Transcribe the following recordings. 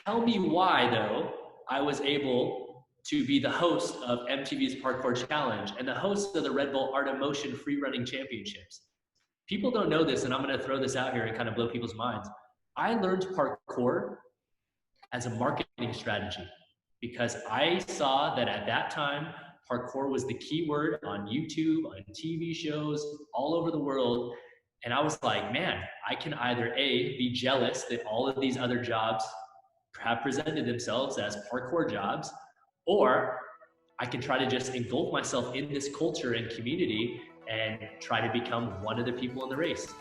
Tell me why, though, I was able to be the host of MTV's Parkour Challenge and the host of the Red Bull Art of Motion Free Running Championships. People don't know this, and I'm going to throw this out here and kind of blow people's minds. I learned parkour as a marketing strategy because I saw that at that time, parkour was the key word on YouTube, on TV shows, all over the world. And I was like, man, I can either A, be jealous that all of these other jobs have presented themselves as parkour jobs, or I can try to just engulf myself in this culture and community and try to become one of the people in the race.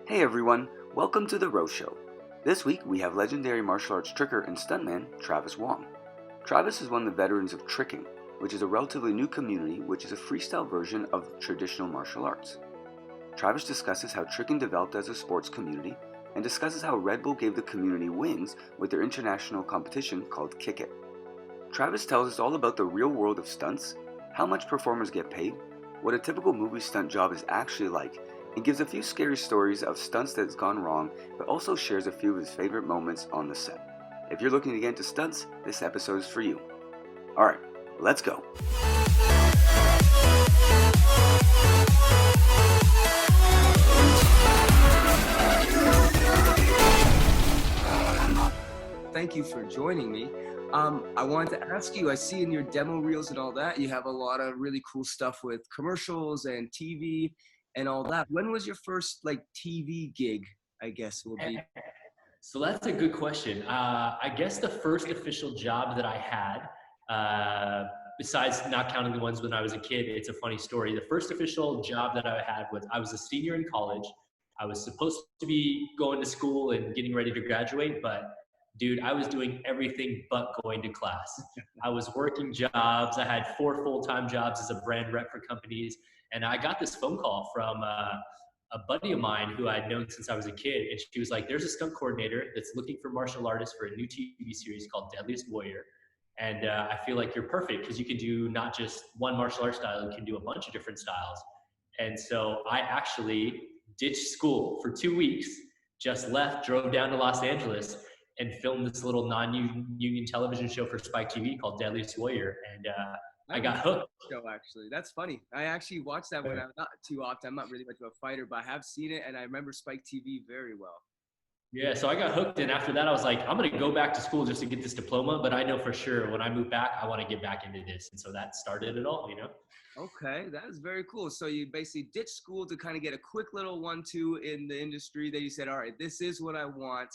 Hey everyone, welcome to The Row Show. This week we have legendary martial arts tricker and stuntman Travis Wong. Travis is one of the veterans of tricking, which is a relatively new community which is a freestyle version of traditional martial arts. Travis discusses how tricking developed as a sports community and discusses how Red Bull gave the community wings with their international competition called Kick It. Travis tells us all about the real world of stunts, how much performers get paid, what a typical movie stunt job is actually like, and gives a few scary stories of stunts that has gone wrong, but also shares a few of his favorite moments on the set. If you're looking to get into stunts, this episode is for you. Alright, let's go. Thank you for joining me. I wanted to ask you, I see in your demo reels and all that, you have a lot of really cool stuff with commercials and TV and all that. When was your first TV gig, I guess will be? So that's a good question. I guess the first official job that I had, besides not counting the ones when I was a kid, it's a funny story. The first official job that I had was I was a senior in college. I was supposed to be going to school and getting ready to graduate, but dude, I was doing everything but going to class. I was working jobs. I had 4 full-time jobs as a brand rep for companies. And I got this phone call from a buddy of mine who I'd known since I was a kid. And she was like, there's a stunt coordinator that's looking for martial artists for a new TV series called Deadliest Warrior. And I feel like you're perfect because you can do not just one martial art style, you can do a bunch of different styles. And so I actually ditched school for 2 weeks, just left, drove down to Los Angeles, and filmed this little non-union television show for Spike TV called Deadliest Warrior. And I got hooked. Show, actually. That's funny. I actually watched that when I'm not too often. I'm not really much of a fighter, but I have seen it, and I remember Spike TV very well. Yeah, so I got hooked, and after that, I was like, I'm going to go back to school just to get this diploma, but I know for sure when I move back, I want to get back into this. And so that started it all, you know? Okay, that is very cool. So you basically ditched school to kind of get a quick little 1-2 in the industry. Then you said, all right, this is what I want.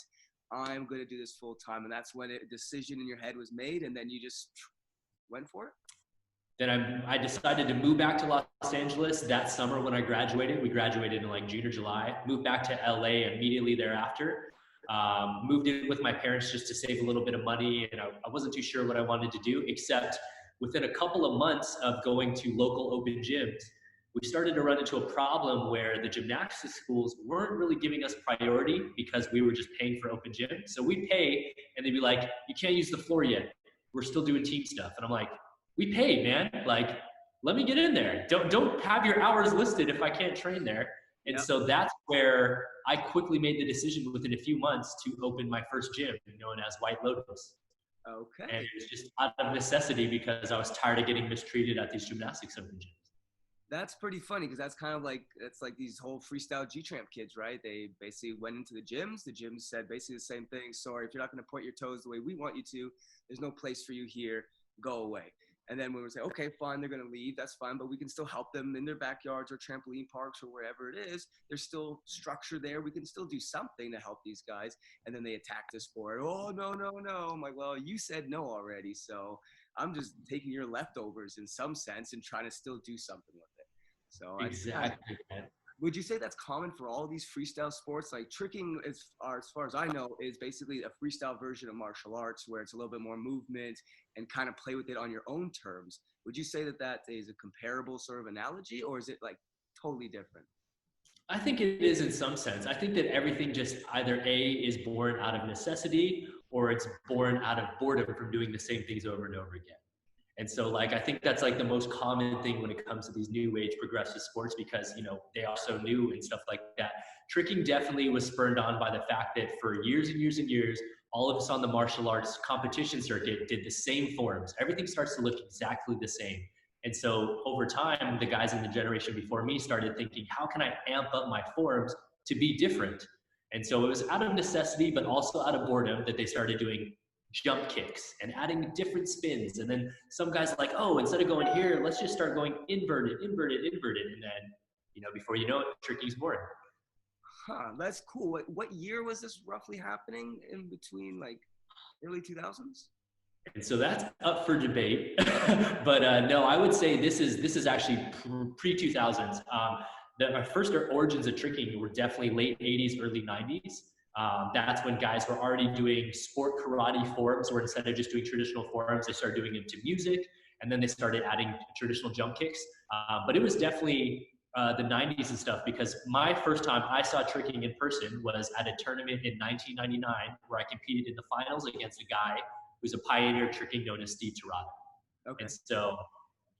I'm going to do this full time. And that's when a decision in your head was made, and then you just went for it? Then I decided to move back to Los Angeles that summer when I graduated. We graduated in June or July. Moved back to LA immediately thereafter. Moved in with my parents just to save a little bit of money. And I wasn't too sure what I wanted to do, except within a couple of months of going to local open gyms, we started to run into a problem where the gymnastics schools weren't really giving us priority because we were just paying for open gym. So we'd pay and they'd be like, you can't use the floor yet. We're still doing team stuff. And I'm like, we paid, man. Let me get in there. Don't have your hours listed if I can't train there. And so that's where I quickly made the decision within a few months to open my first gym known as White Lotus. Okay. And it was just out of necessity because I was tired of getting mistreated at these gymnastics open gyms. That's pretty funny because that's kind of it's like these whole freestyle G-Tramp kids, right? They basically went into the gyms. The gyms said basically the same thing. Sorry, if you're not going to point your toes the way we want you to, there's no place for you here. Go away. And then when we say, okay, fine, they're going to leave. That's fine. But we can still help them in their backyards or trampoline parks or wherever it is. There's still structure there. We can still do something to help these guys. And then they attacked us for it. Oh, no. I'm like, well, you said no already. So I'm just taking your leftovers in some sense and trying to still do something with it. So exactly. Would you say that's common for all of these freestyle sports? Like tricking, as far as I know, is basically a freestyle version of martial arts where it's a little bit more movement and kind of play with it on your own terms. Would you say that is a comparable sort of analogy, or is it totally different? I think it is in some sense. I think that everything just either A, is born out of necessity, or it's born out of boredom from doing the same things over and over again. And so like, I think that's like the most common thing when it comes to these new age progressive sports, because, you know, they are so new and stuff like that. Tricking definitely was spurred on by the fact that for years and years and years, all of us on the martial arts competition circuit did the same forms. Everything starts to look exactly the same. And so over time, the guys in the generation before me started thinking, how can I amp up my forms to be different? And so it was out of necessity, but also out of boredom, that they started doing jump kicks and adding different spins. And then some guys are like, oh, instead of going here, let's just start going inverted, inverted, inverted. And then, you know, before you know it, tricking's born. Huh, that's cool. What year was this roughly happening, in between like early 2000s? And so that's up for debate. But no, I would say this is actually pre-2000s. Our first origins of tricking were definitely late 80s, early 90s. That's when guys were already doing sport karate forms, where instead of just doing traditional forms, they started doing it to music, and then they started adding traditional jump kicks. But it was definitely the 90s and stuff, because my first time I saw tricking in person was at a tournament in 1999, where I competed in the finals against a guy who's a pioneer tricking known as Steve Tirado. Okay. And so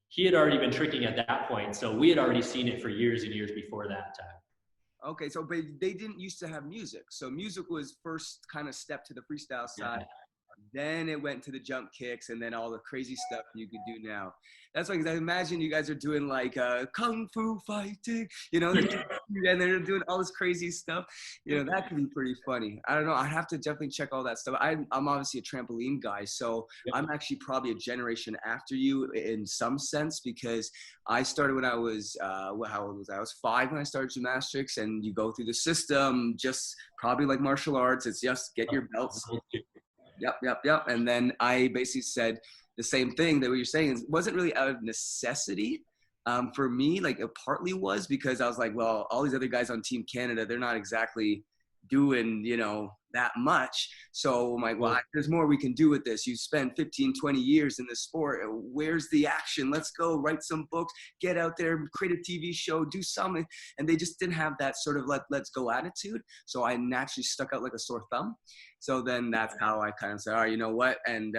he had already been tricking at that point, so we had already seen it for years and years before that time. Okay, so but they didn't used to have music. So music was first kind of step to the freestyle side. Yeah. Then it went to the jump kicks, and then all the crazy stuff you could do now. That's why, 'cause I imagine you guys are doing like kung fu fighting, you know, and they're doing all this crazy stuff. You know, that could be pretty funny. I don't know. I have to definitely check all that stuff. I'm obviously a trampoline guy, so Yep. I'm actually probably a generation after you in some sense, because I started when I was, how old was I? I was 5 when I started gymnastics, and you go through the system, just probably like martial arts. It's just get your belts. Yep. And then I basically said the same thing that what you're saying. It wasn't really out of necessity. For me, like it partly was because I was like, well, all these other guys on Team Canada, they're not exactly doing, you know, that much. So I'm like, well, there's more we can do with this. You spend 15, 20 years in this sport. Where's the action? Let's go write some books, get out there, create a TV show, do something. And they just didn't have that sort of let's go attitude. So I naturally stuck out like a sore thumb. So then that's how I kind of said, all right, you know what? And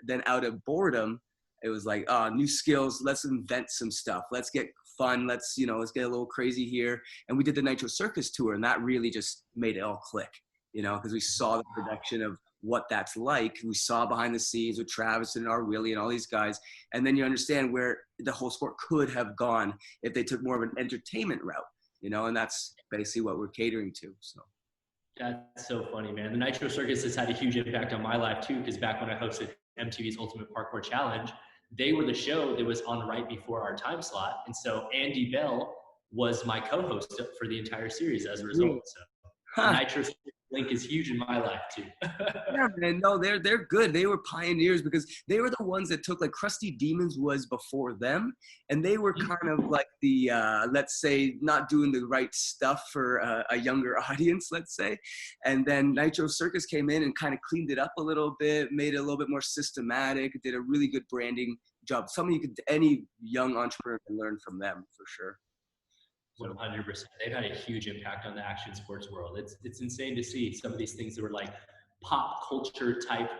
then out of boredom, it was like, new skills. Let's invent some stuff. Let's get fun. Let's get a little crazy here. And we did the Nitro Circus tour, and that really just made it all click, you know, because we saw the production of what that's like. We saw behind the scenes with Travis and our Willie and all these guys. And then you understand where the whole sport could have gone if they took more of an entertainment route, you know, and that's basically what we're catering to. So. That's so funny, man. The Nitro Circus has had a huge impact on my life too, because back when I hosted MTV's Ultimate Parkour Challenge, they were the show that was on right before our time slot. And so Andy Bell was my co-host for the entire series as a result. So the Nitro Circus link is huge in my life too. Yeah, man. No, they're good. They were pioneers because they were the ones that took, like, Krusty Demons was before them, and they were kind of like the let's say not doing the right stuff for a younger audience, let's say. And then Nitro Circus came in and kind of cleaned it up a little bit, made it a little bit more systematic, did a really good branding job. Any young entrepreneur can learn from them for sure. 100%. They've had a huge impact on the action sports world. It's insane to see some of these things that were like pop culture type,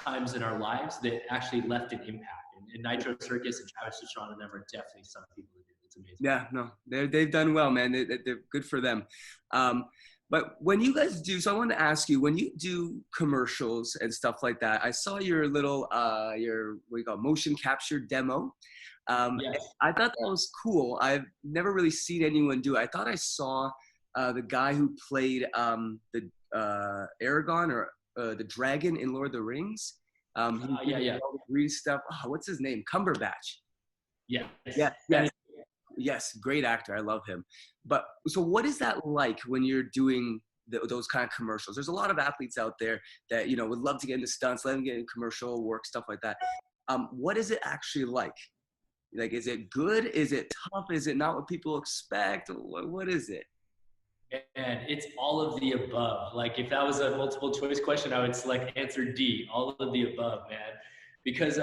times in our lives that actually left an impact. And Nitro Circus and Travis Wong and them are definitely some people who do. It's amazing. Yeah, no, they've done well, man. They're good for them. But when you guys do, so I wanted to ask you, when you do commercials and stuff like that, I saw your little, motion capture demo. Yes. I thought that was cool. I've never really seen anyone do it. I thought I saw the guy who played the Aragorn or the dragon in Lord of the Rings. All the green stuff. Oh, what's his name? Cumberbatch. Yeah. Yes, great actor. I love him. But so what is that like when you're doing those kind of commercials? There's a lot of athletes out there that, would love to get into stunts, let them get into commercial work, stuff like that. What is it actually like? Like, is it good? Is it tough? Is it not what people expect? What is it? And it's all of the above. Like, if that was a multiple choice question, I would select answer D, all of the above, man. Because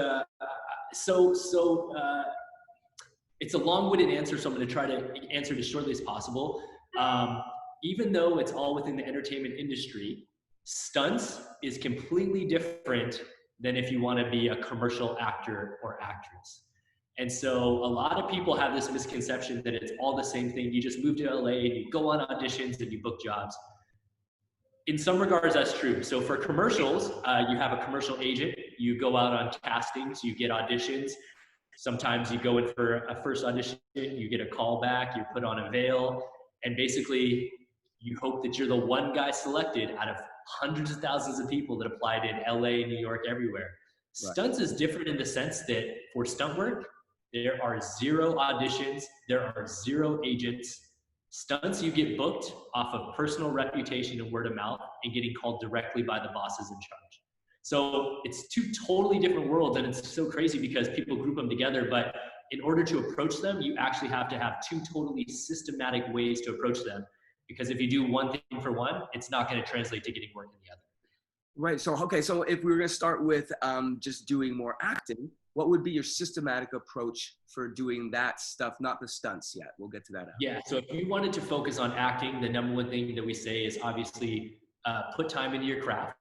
it's a long-winded answer, so I'm going to try to answer it as shortly as possible. Even though it's all within the entertainment industry, stunts is completely different than if you want to be a commercial actor or actress. And so a lot of people have this misconception that it's all the same thing. You just move to LA and you go on auditions and you book jobs. In some regards, that's true. So for commercials, you have a commercial agent. You go out on castings, you get auditions. Sometimes you go in for a first audition, you get a call back, you're put on a veil, and basically you hope that you're the one guy selected out of hundreds of thousands of people that applied in LA, New York, everywhere. Right. Stunts is different in the sense that for stunt work, there are zero auditions, there are zero agents. Stunts, you get booked off of personal reputation and word of mouth and getting called directly by the bosses in charge. So it's two totally different worlds, and it's so crazy because people group them together, but in order to approach them, you actually have to have two totally systematic ways to approach them. Because if you do one thing for one, it's not going to translate to getting work in the other. Right. So, okay. So if we were going to start with just doing more acting, what would be your systematic approach for doing that stuff, not the stunts yet? We'll get to that. Yeah. So if you wanted to focus on acting, the number one thing that we say is obviously put time into your craft,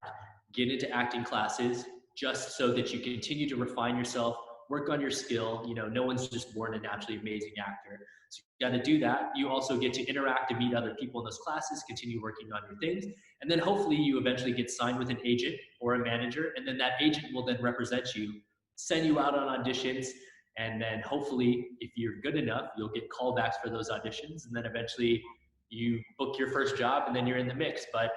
get into acting classes just so that you continue to refine yourself, work on your skill. You know, no one's just born a naturally amazing actor. So you got to do that. You also get to interact and meet other people in those classes, continue working on your things. And then hopefully you eventually get signed with an agent or a manager. And then that agent will then represent you, send you out on auditions. And then hopefully if you're good enough, you'll get callbacks for those auditions. And then eventually you book your first job and then you're in the mix. But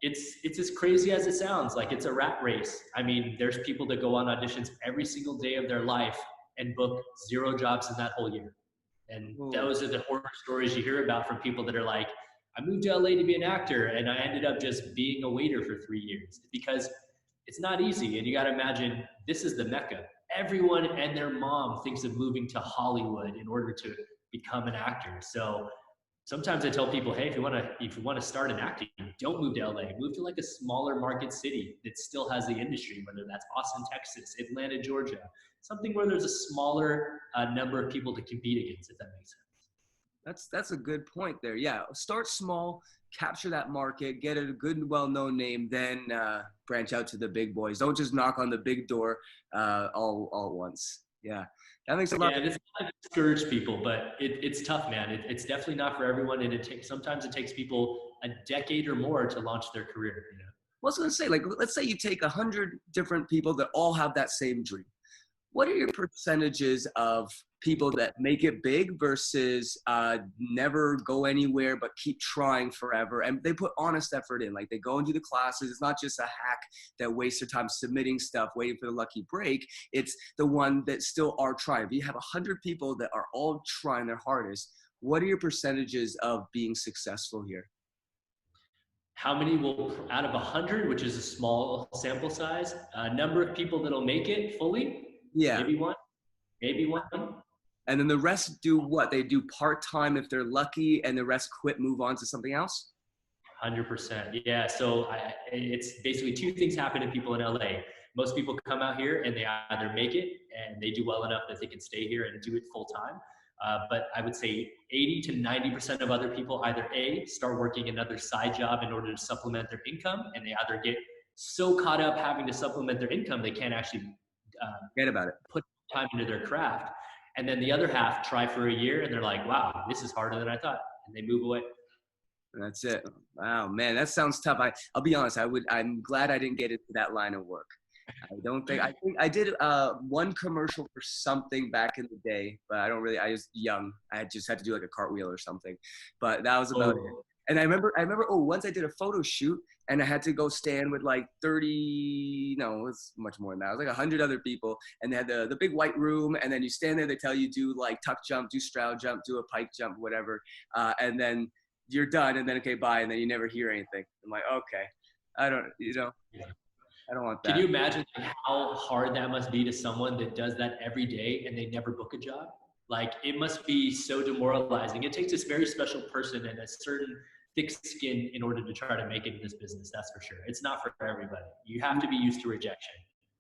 it's as crazy as it sounds. Like, it's a rat race. I mean, there's people that go on auditions every single day of their life and book zero jobs in that whole year. And those are the horror stories you hear about from people that are like, I moved to LA to be an actor and I ended up just being a waiter for 3 years, because it's not easy. And you got to imagine, this is the Mecca. Everyone and their mom thinks of moving to Hollywood in order to become an actor. So sometimes I tell people, hey, if you want to start in acting, don't move to LA. Move to like a smaller market city that still has the industry, whether that's Austin, Texas, Atlanta, Georgia, something where there's a smaller number of people to compete against, if that makes sense. That's a good point there. Yeah, start small, capture that market, get a good, well-known name, then branch out to the big boys. Don't just knock on the big door all at once. Yeah, that makes a lot. Yeah, it's not to discourage people, but it's tough, man. It's definitely not for everyone, and sometimes it takes people a decade or more to launch their career. You know? Well, I was going to say, like, let's say you take 100 different people that all have that same dream. What are your percentages of people that make it big versus never go anywhere but keep trying forever, and they put honest effort in? Like, they go and do the classes. It's not just a hack that wastes their time submitting stuff, waiting for the lucky break. It's the one that still are trying. If you have 100 people that are all trying their hardest, what are your percentages of being successful here? How many will, out of 100, which is a small sample size, number of people that'll make it fully? Yeah. Maybe one. And then the rest do what? They do part-time if they're lucky, and the rest quit, move on to something else? 100%. Yeah. So it's basically two things happen to people in LA. Most people come out here and they either make it and they do well enough that they can stay here and do it full time. But I would say 80 to 90% of other people either A, start working another side job in order to supplement their income, and they either get so caught up having to supplement their income they can't actually forget about it, put time into their craft. And then the other half try for a year and they're like, wow, this is harder than I thought. And they move away. That's it. Wow, man, that sounds tough. I'll be honest. I'm glad I didn't get into that line of work. I think I did one commercial for something back in the day, but I was young. I just had to do like a cartwheel or something, but that was about it. And I remember, once I did a photo shoot and I had to go stand with like 30, no, it's much more than that. It was like 100 other people, and they had the big white room, and then you stand there, they tell you do like tuck jump, do straddle jump, do a pike jump, whatever. And then you're done, and then, okay, bye. And then you never hear anything. I'm like, okay, I don't want that. Can you imagine how hard that must be to someone that does that every day and they never book a job? Like, it must be so demoralizing. It takes this very special person and a certain thick skin in order to try to make it in this business. That's for sure. It's not for everybody. You have to be used to rejection.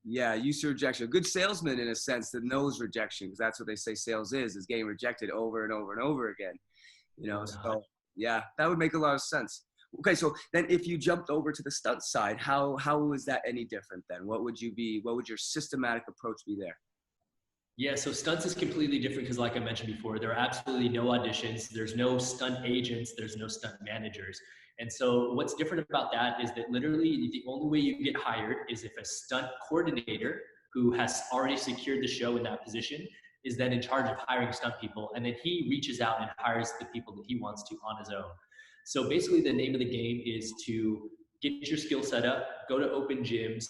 Yeah, used to rejection. A good salesman, in a sense, that knows rejection, because that's what they say sales is getting rejected over and over and over again. You know, so yeah, that would make a lot of sense. Okay, so then if you jumped over to the stunt side, how is that any different then? What would your systematic approach be there? Yeah, so stunts is completely different because, like I mentioned before, there are absolutely no auditions. There's no stunt agents. There's no stunt managers. And so, what's different about that is that literally the only way you get hired is if a stunt coordinator who has already secured the show in that position is then in charge of hiring stunt people. And then he reaches out and hires the people that he wants to on his own. So, basically, the name of the game is to get your skill set up, go to open gyms,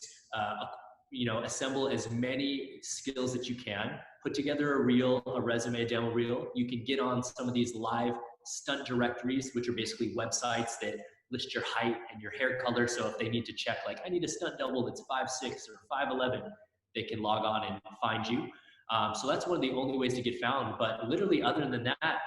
assemble as many skills that you can, put together a reel, a resume, a demo reel. You can get on some of these live stunt directories, which are basically websites that list your height and your hair color. So if they need to check, like, I need a stunt double that's 5'6" or 5'11", they can log on and find you. So that's one of the only ways to get found. But literally, other than that,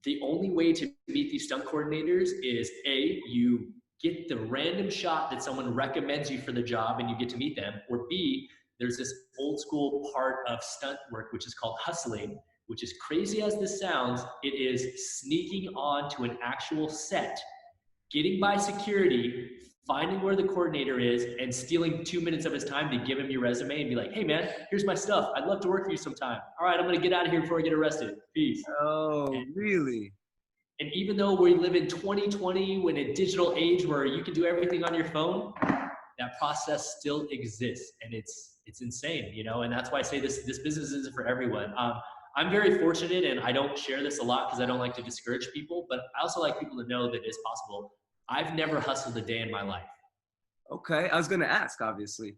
the only way to meet these stunt coordinators is you get the random shot that someone recommends you for the job and you get to meet them, or B, there's this old school part of stunt work, which is called hustling, which is crazy as this sounds. It is sneaking onto an actual set, getting by security, finding where the coordinator is, and stealing 2 minutes of his time to give him your resume and be like, hey man, here's my stuff. I'd love to work for you sometime. All right, I'm gonna get out of here before I get arrested. Peace. Oh, really? And even though we live in 2020, when a digital age where you can do everything on your phone, that process still exists, and it's insane, and that's why I say this business isn't for everyone. I'm very fortunate, and I don't share this a lot because I don't like to discourage people, but I also like people to know that it's possible. I've never hustled a day in my life. Okay, I was gonna ask, obviously.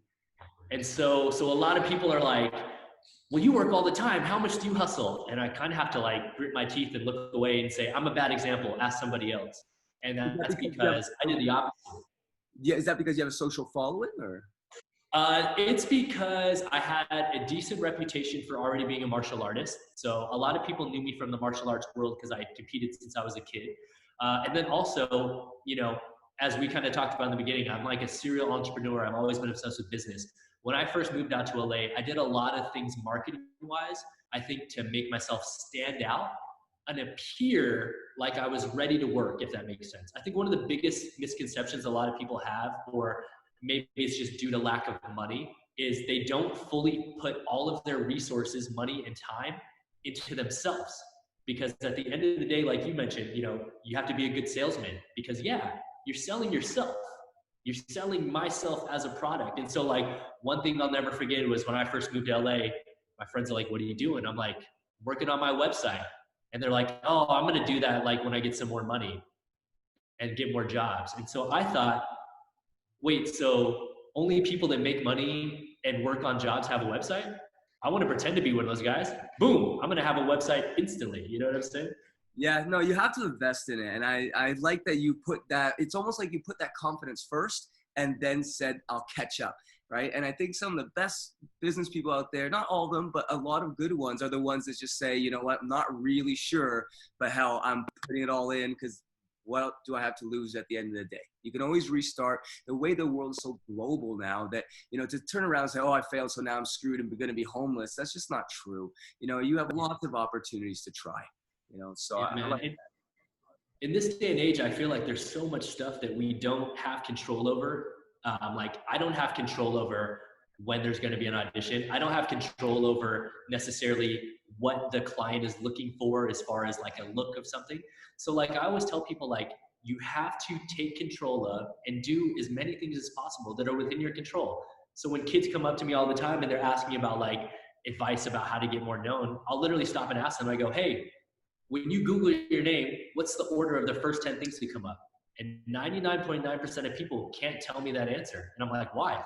And so a lot of people are like, well, you work all the time. How much do you hustle? And I kind of have to like grit my teeth and look away and say, I'm a bad example. Ask somebody else. And that's because I did the opposite. Yeah, is that because you have a social following, or? It's because I had a decent reputation for already being a martial artist. So a lot of people knew me from the martial arts world because I competed since I was a kid. And then also, as we kind of talked about in the beginning, I'm like a serial entrepreneur. I've always been obsessed with business. When I first moved out to LA, I did a lot of things marketing-wise, I think, to make myself stand out and appear like I was ready to work, if that makes sense. I think one of the biggest misconceptions a lot of people have, or maybe it's just due to lack of money, is they don't fully put all of their resources, money, and time into themselves. Because at the end of the day, like you mentioned, you have to be a good salesman because, yeah, you're selling yourself. You're selling myself as a product. And so, like, one thing I'll never forget was when I first moved to LA, my friends are like, what are you doing? I'm like, working on my website. And they're like, oh, I'm going to do that like when I get some more money and get more jobs. And so I thought, wait, so only people that make money and work on jobs have a website? I want to pretend to be one of those guys. Boom, I'm going to have a website instantly. You know what I'm saying? Yeah, no, you have to invest in it. And I like that you put that, it's almost like you put that confidence first and then said, I'll catch up, right? And I think some of the best business people out there, not all of them, but a lot of good ones are the ones that just say, you know what, I'm not really sure, but hell, I'm putting it all in because what do I have to lose at the end of the day? You can always restart. The way the world is so global now that, to turn around and say, oh, I failed, so now I'm screwed and going to be homeless, that's just not true. You have lots of opportunities to try. So yeah, I like that. In this day and age, I feel like there's so much stuff that we don't have control over. Like, I don't have control over when there's going to be an audition. I don't have control over necessarily what the client is looking for as far as like a look of something. So like, I always tell people, like, you have to take control of and do as many things as possible that are within your control. So when kids come up to me all the time and they're asking about like advice about how to get more known, I'll literally stop and ask them. I go, hey, when you Google your name, what's the order of the first 10 things that come up? And 99.9% of people can't tell me that answer. And I'm like, why?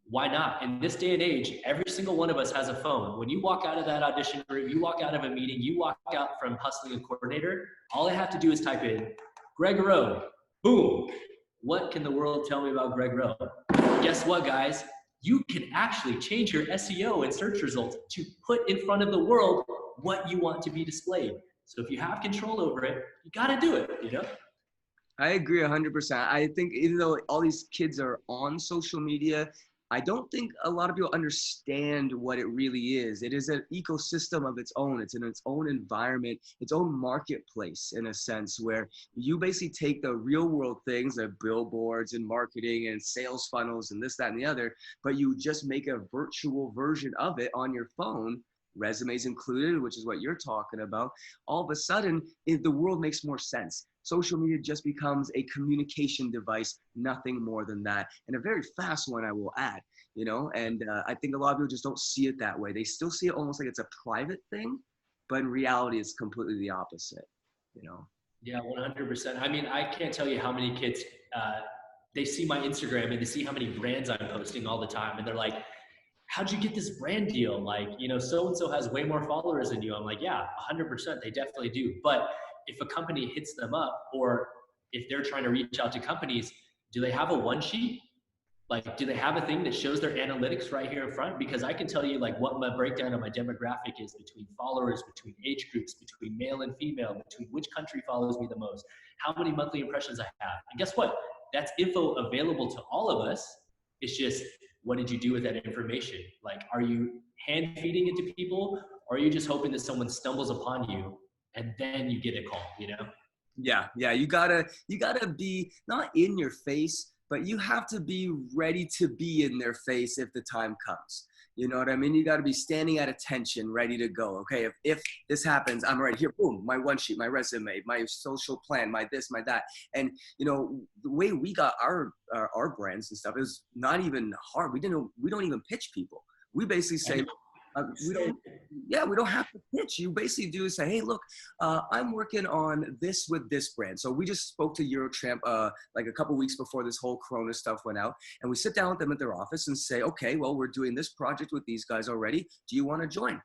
Why not? In this day and age, every single one of us has a phone. When you walk out of that audition room, you walk out of a meeting, you walk out from hustling a coordinator, all I have to do is type in Greg Rowe. Boom. What can the world tell me about Greg Rowe? Guess what, guys? You can actually change your SEO and search results to put in front of the world what you want to be displayed. So if you have control over it, you got to do it, I agree 100%. I think even though all these kids are on social media, I don't think a lot of people understand what it really is. It is an ecosystem of its own. It's in its own environment, its own marketplace, in a sense, where you basically take the real world things, like billboards and marketing and sales funnels and this, that, and the other, but you just make a virtual version of it on your phone, resumes included, which is what you're talking about. All of a sudden, the world makes more sense. Social media just becomes a communication device, nothing more than that. And a very fast one, I will add, you know, and I think a lot of people just don't see it that way. They still see it almost like it's a private thing, but in reality, it's completely the opposite, you know? Yeah, 100%. I mean, I can't tell you how many kids, they see my Instagram and they see how many brands I'm posting all the time. And they're like, how'd you get this brand deal? Like, you know, so-and-so has way more followers than you. I'm like, yeah, 100%. They definitely do. But if a company hits them up, or if they're trying to reach out to companies, do they have a one sheet? Like, do they have a thing that shows their analytics right here in front? Because I can tell you like what my breakdown of my demographic is between followers, between age groups, between male and female, between which country follows me the most, how many monthly impressions I have. And guess what? That's info available to all of us. It's just, what did you do with that information? Like, are you hand feeding it to people, or are you just hoping that someone stumbles upon you and then you get a call, you know? Yeah, yeah. You gotta be not in your face, but you have to be ready to be in their face if the time comes. You know what I mean? You got to be standing at attention, ready to go. Okay, if this happens, I'm ready. Here, boom, my one sheet, my resume, my social plan, my this, my that. And you know, the way we got our brands and stuff is not even hard. We don't even pitch people. We basically say, we don't have to pitch. You basically do is say, hey, look, I'm working on this with this brand. So we just spoke to Eurotramp like a couple weeks before this whole Corona stuff went out, and we sit down with them at their office and say, okay, well, we're doing this project with these guys already. Do you want to join?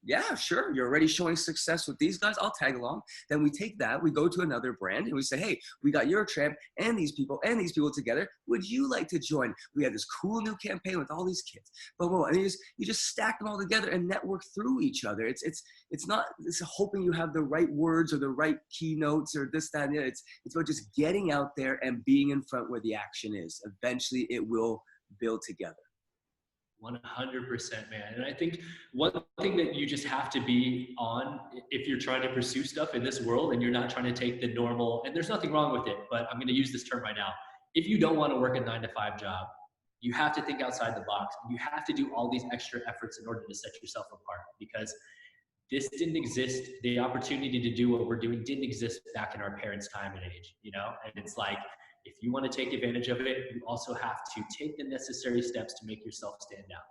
Yeah, sure. You're already showing success with these guys. I'll tag along. Then we take that, we go to another brand and we say, hey, we got Eurotramp and these people together. Would you like to join? We have this cool new campaign with all these kids. Blah, blah, blah. And you just stack them all together and network through each other. It's not hoping you have the right words or the right keynotes or this, that, and that. It's about just getting out there and being in front where the action is. Eventually it will build together. 100%, man. And I think one thing that you just have to be on, if you're trying to pursue stuff in this world and you're not trying to take the normal, and there's nothing wrong with it, but I'm going to use this term right now. If you don't want to work a 9-to-5 job, you have to think outside the box. You have to do all these extra efforts in order to set yourself apart, because this didn't exist. The opportunity to do what we're doing didn't exist back in our parents' time and age, you know? And it's like, if you want to take advantage of it, you also have to take the necessary steps to make yourself stand out.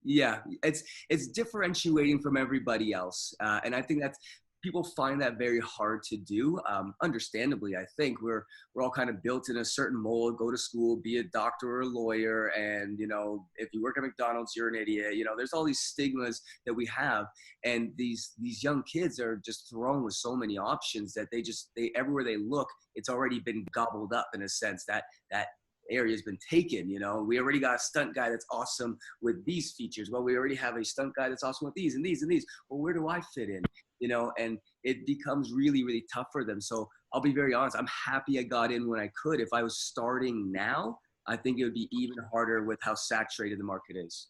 Yeah, it's differentiating from everybody else. And I think that's, people find that very hard to do. Understandably, I think we're all kind of built in a certain mold, go to school, be a doctor or a lawyer. And, you know, if you work at McDonald's, you're an idiot. You know, there's all these stigmas that we have. And these young kids are just thrown with so many options that they everywhere they look, it's already been gobbled up in a sense that area has been taken. You know, we already got a stunt guy that's awesome with these features. Well, we already have a stunt guy that's awesome with these and these and these. Well, where do I fit in? You know, and it becomes really, really tough for them. So I'll be very honest. I'm happy I got in when I could. If I was starting now, I think it would be even harder with how saturated the market is.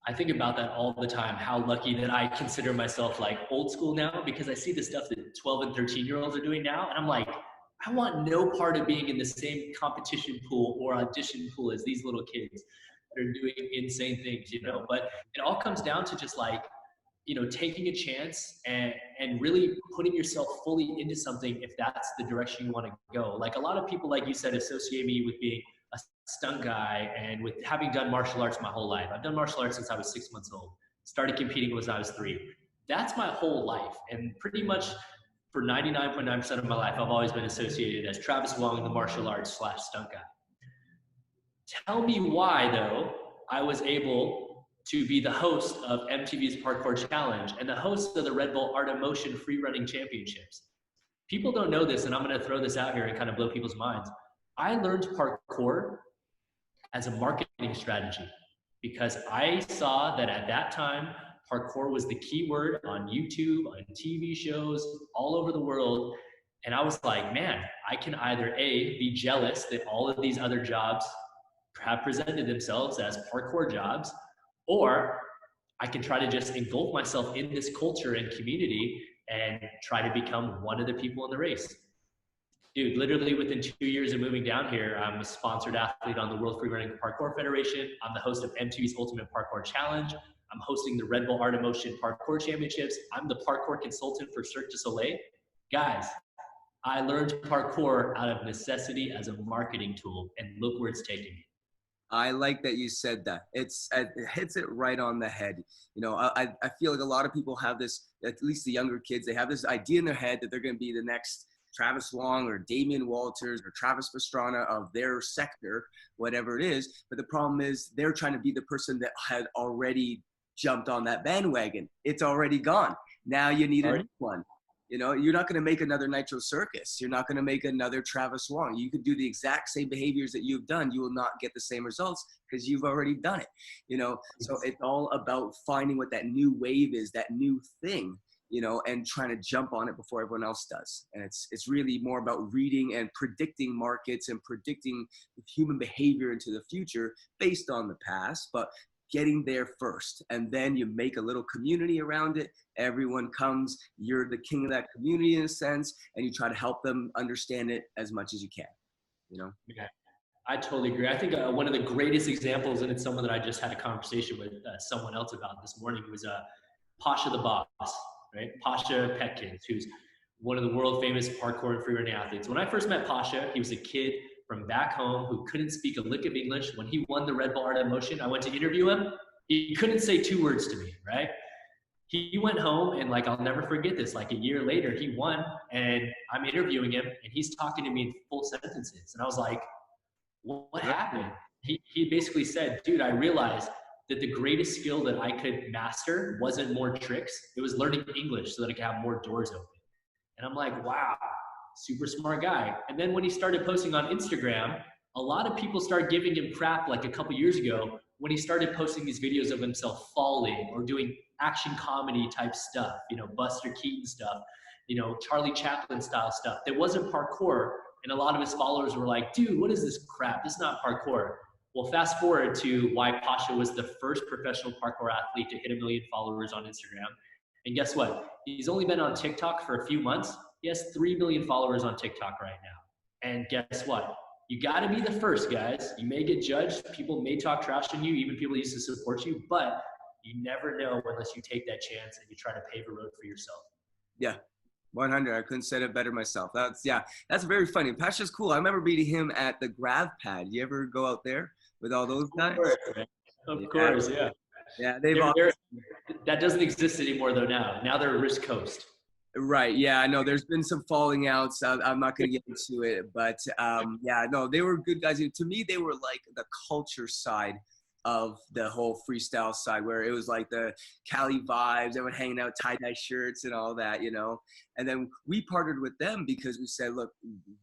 I think about that all the time, how lucky that I consider myself like old school now, because I see the stuff that 12 and 13-year-olds are doing now. And I'm like, I want no part of being in the same competition pool or audition pool as these little kids that are doing insane things, you know? But it all comes down to just like, you know, taking a chance and really putting yourself fully into something if that's the direction you want to go. Like a lot of people, like you said, associate me with being a stunt guy and with having done martial arts my whole life. I've done martial arts since I was 6 months old. Started competing when I was 3. That's my whole life. And pretty much for 99.9% of my life, I've always been associated as Travis Wong, the martial arts / stunt guy. Tell me why, though, I was able to be the host of MTV's Parkour Challenge and the host of the Red Bull Art of Motion Free Running Championships. People don't know this, and I'm going to throw this out here and kind of blow people's minds. I learned parkour as a marketing strategy because I saw that at that time, parkour was the key word on YouTube, on TV shows, all over the world. And I was like, man, I can either A, be jealous that all of these other jobs have presented themselves as parkour jobs, or I can try to just engulf myself in this culture and community and try to become one of the people in the race. Dude, literally within 2 years of moving down here, I'm a sponsored athlete on the World Freerunning Parkour Federation. I'm the host of M2's Ultimate Parkour Challenge. I'm hosting the Red Bull Art of Motion Parkour Championships. I'm the parkour consultant for Cirque du Soleil. Guys, I learned parkour out of necessity as a marketing tool, and look where it's taking me. I like that you said that. It hits it right on the head. You know, I feel like a lot of people have this, at least the younger kids, they have this idea in their head that they're going to be the next Travis Wong or Damian Walters or Travis Pastrana of their sector, whatever it is. But the problem is they're trying to be the person that had already jumped on that bandwagon. It's already gone. Now you need a new one. You know, you're not going to make another Nitro Circus. You're not going to make another Travis Wong. You could do the exact same behaviors that you've done. You will not get the same results because you've already done it. You know, so it's all about finding what that new wave is, that new thing, you know, and trying to jump on it before everyone else does. And it's really more about reading and predicting markets and predicting human behavior into the future based on the past, but getting there first. And then you make a little community around it. Everyone comes, you're the king of that community in a sense, and you try to help them understand it as much as you can, you know? Yeah, I totally agree. I think one of the greatest examples, and it's someone that I just had a conversation with someone else about this morning, was Pasha the Boss, right? Pasha Petkins, who's one of the world famous parkour and freerunning athletes. When I first met Pasha, he was a kid from back home who couldn't speak a lick of English. When he won the Red Bull Art of Motion, I went to interview him. He couldn't say 2 words to me, right? He went home and like, I'll never forget this, like a year later, he won and I'm interviewing him and he's talking to me in full sentences. And I was like, what happened? He basically said, dude, I realized that the greatest skill that I could master wasn't more tricks. It was learning English so that I could have more doors open. And I'm like, wow, super smart guy. And then when he started posting on Instagram, a lot of people started giving him crap like a couple years ago when he started posting these videos of himself falling or doing action comedy type stuff, you know, Buster Keaton stuff, you know, Charlie Chaplin style stuff that wasn't parkour. And a lot of his followers were like, dude, what is this crap? This is not parkour. Well, fast forward to why Pasha was the first professional parkour athlete to hit 1 million followers on Instagram. And guess what? He's only been on TikTok for a few months. He has 3 million followers on TikTok right now. And guess what? You got to be the first, guys. You may get judged. People may talk trash on you. Even people used to support you. But you never know unless you take that chance and you try to pave a road for yourself. Yeah, 100. I couldn't say it better myself. That's very funny. Pasha's cool. I remember meeting him at the Grav Pad. You ever go out there with all those guys? Of course, yeah. Yeah, that doesn't exist anymore though now. Now they're Risk Coast. Right. Yeah, I know there's been some falling outs. I'm not going to get into it, but yeah, no, they were good guys. To me, they were like the culture side of the whole freestyle side, where it was like the Cali vibes, everyone hanging out, tie-dye shirts and all that, you know. And then we partnered with them because we said, look,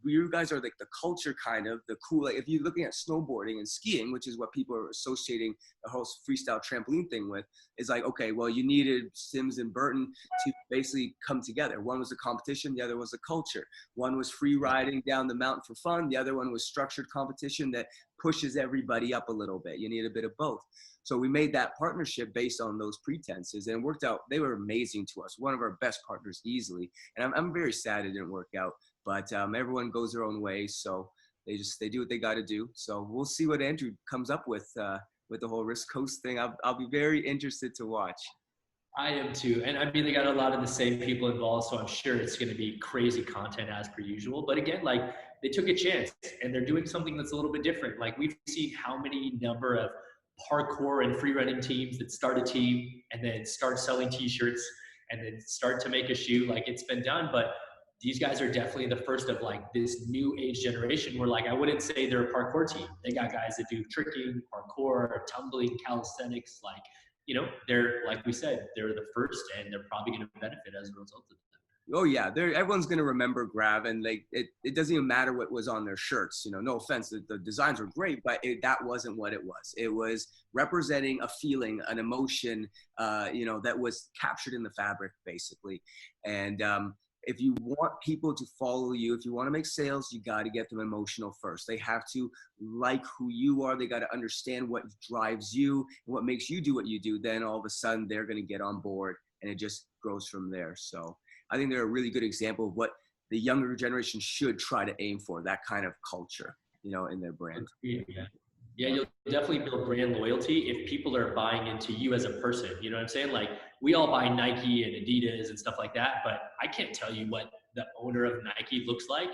you guys are like the culture kind of, the cool, like if you're looking at snowboarding and skiing, which is what people are associating the whole freestyle trampoline thing with, is like, okay, well, you needed Sims and Burton to basically come together. One was a competition, the other was a culture. One was free riding down the mountain for fun. The other one was structured competition that pushes everybody up a little bit. You need a bit of both. So we made that partnership based on those pretenses, and it worked out. They were amazing to us. One of our best partners easily. And I'm very sad it didn't work out, but everyone goes their own way. So they do what they got to do. So we'll see what Andrew comes up with the whole Risk Coast thing. I'll be very interested to watch. I am too. And I mean, they got a lot of the same people involved, so I'm sure it's going to be crazy content as per usual. But again, like they took a chance and they're doing something that's a little bit different. Like we've seen how many number of parkour and freerunning teams that start a team and then start selling t-shirts and then start to make a shoe. Like it's been done, but these guys are definitely the first of like this new age generation where like I wouldn't say they're a parkour team. They got guys that do tricking, parkour, tumbling, calisthenics. Like, you know, they're, like we said, they're the first and they're probably going to benefit as a result of that. Oh yeah, everyone's gonna remember Grav, and like it doesn't even matter what was on their shirts. You know, no offense, the designs were great, but that wasn't what it was. It was representing a feeling, an emotion, you know, that was captured in the fabric basically, and if you want people to follow you, if you want to make sales, you got to get them emotional first. They have to like who you are. They got to understand what drives you and what makes you do what you do. Then all of a sudden they're going to get on board, and it just grows from there. So I think they're a really good example of what the younger generation should try to aim for, that kind of culture, you know, in their brand. Yeah, you'll definitely build brand loyalty if people are buying into you as a person. You know what I'm saying? Like, we all buy Nike and Adidas and stuff like that, but I can't tell you what the owner of Nike looks like.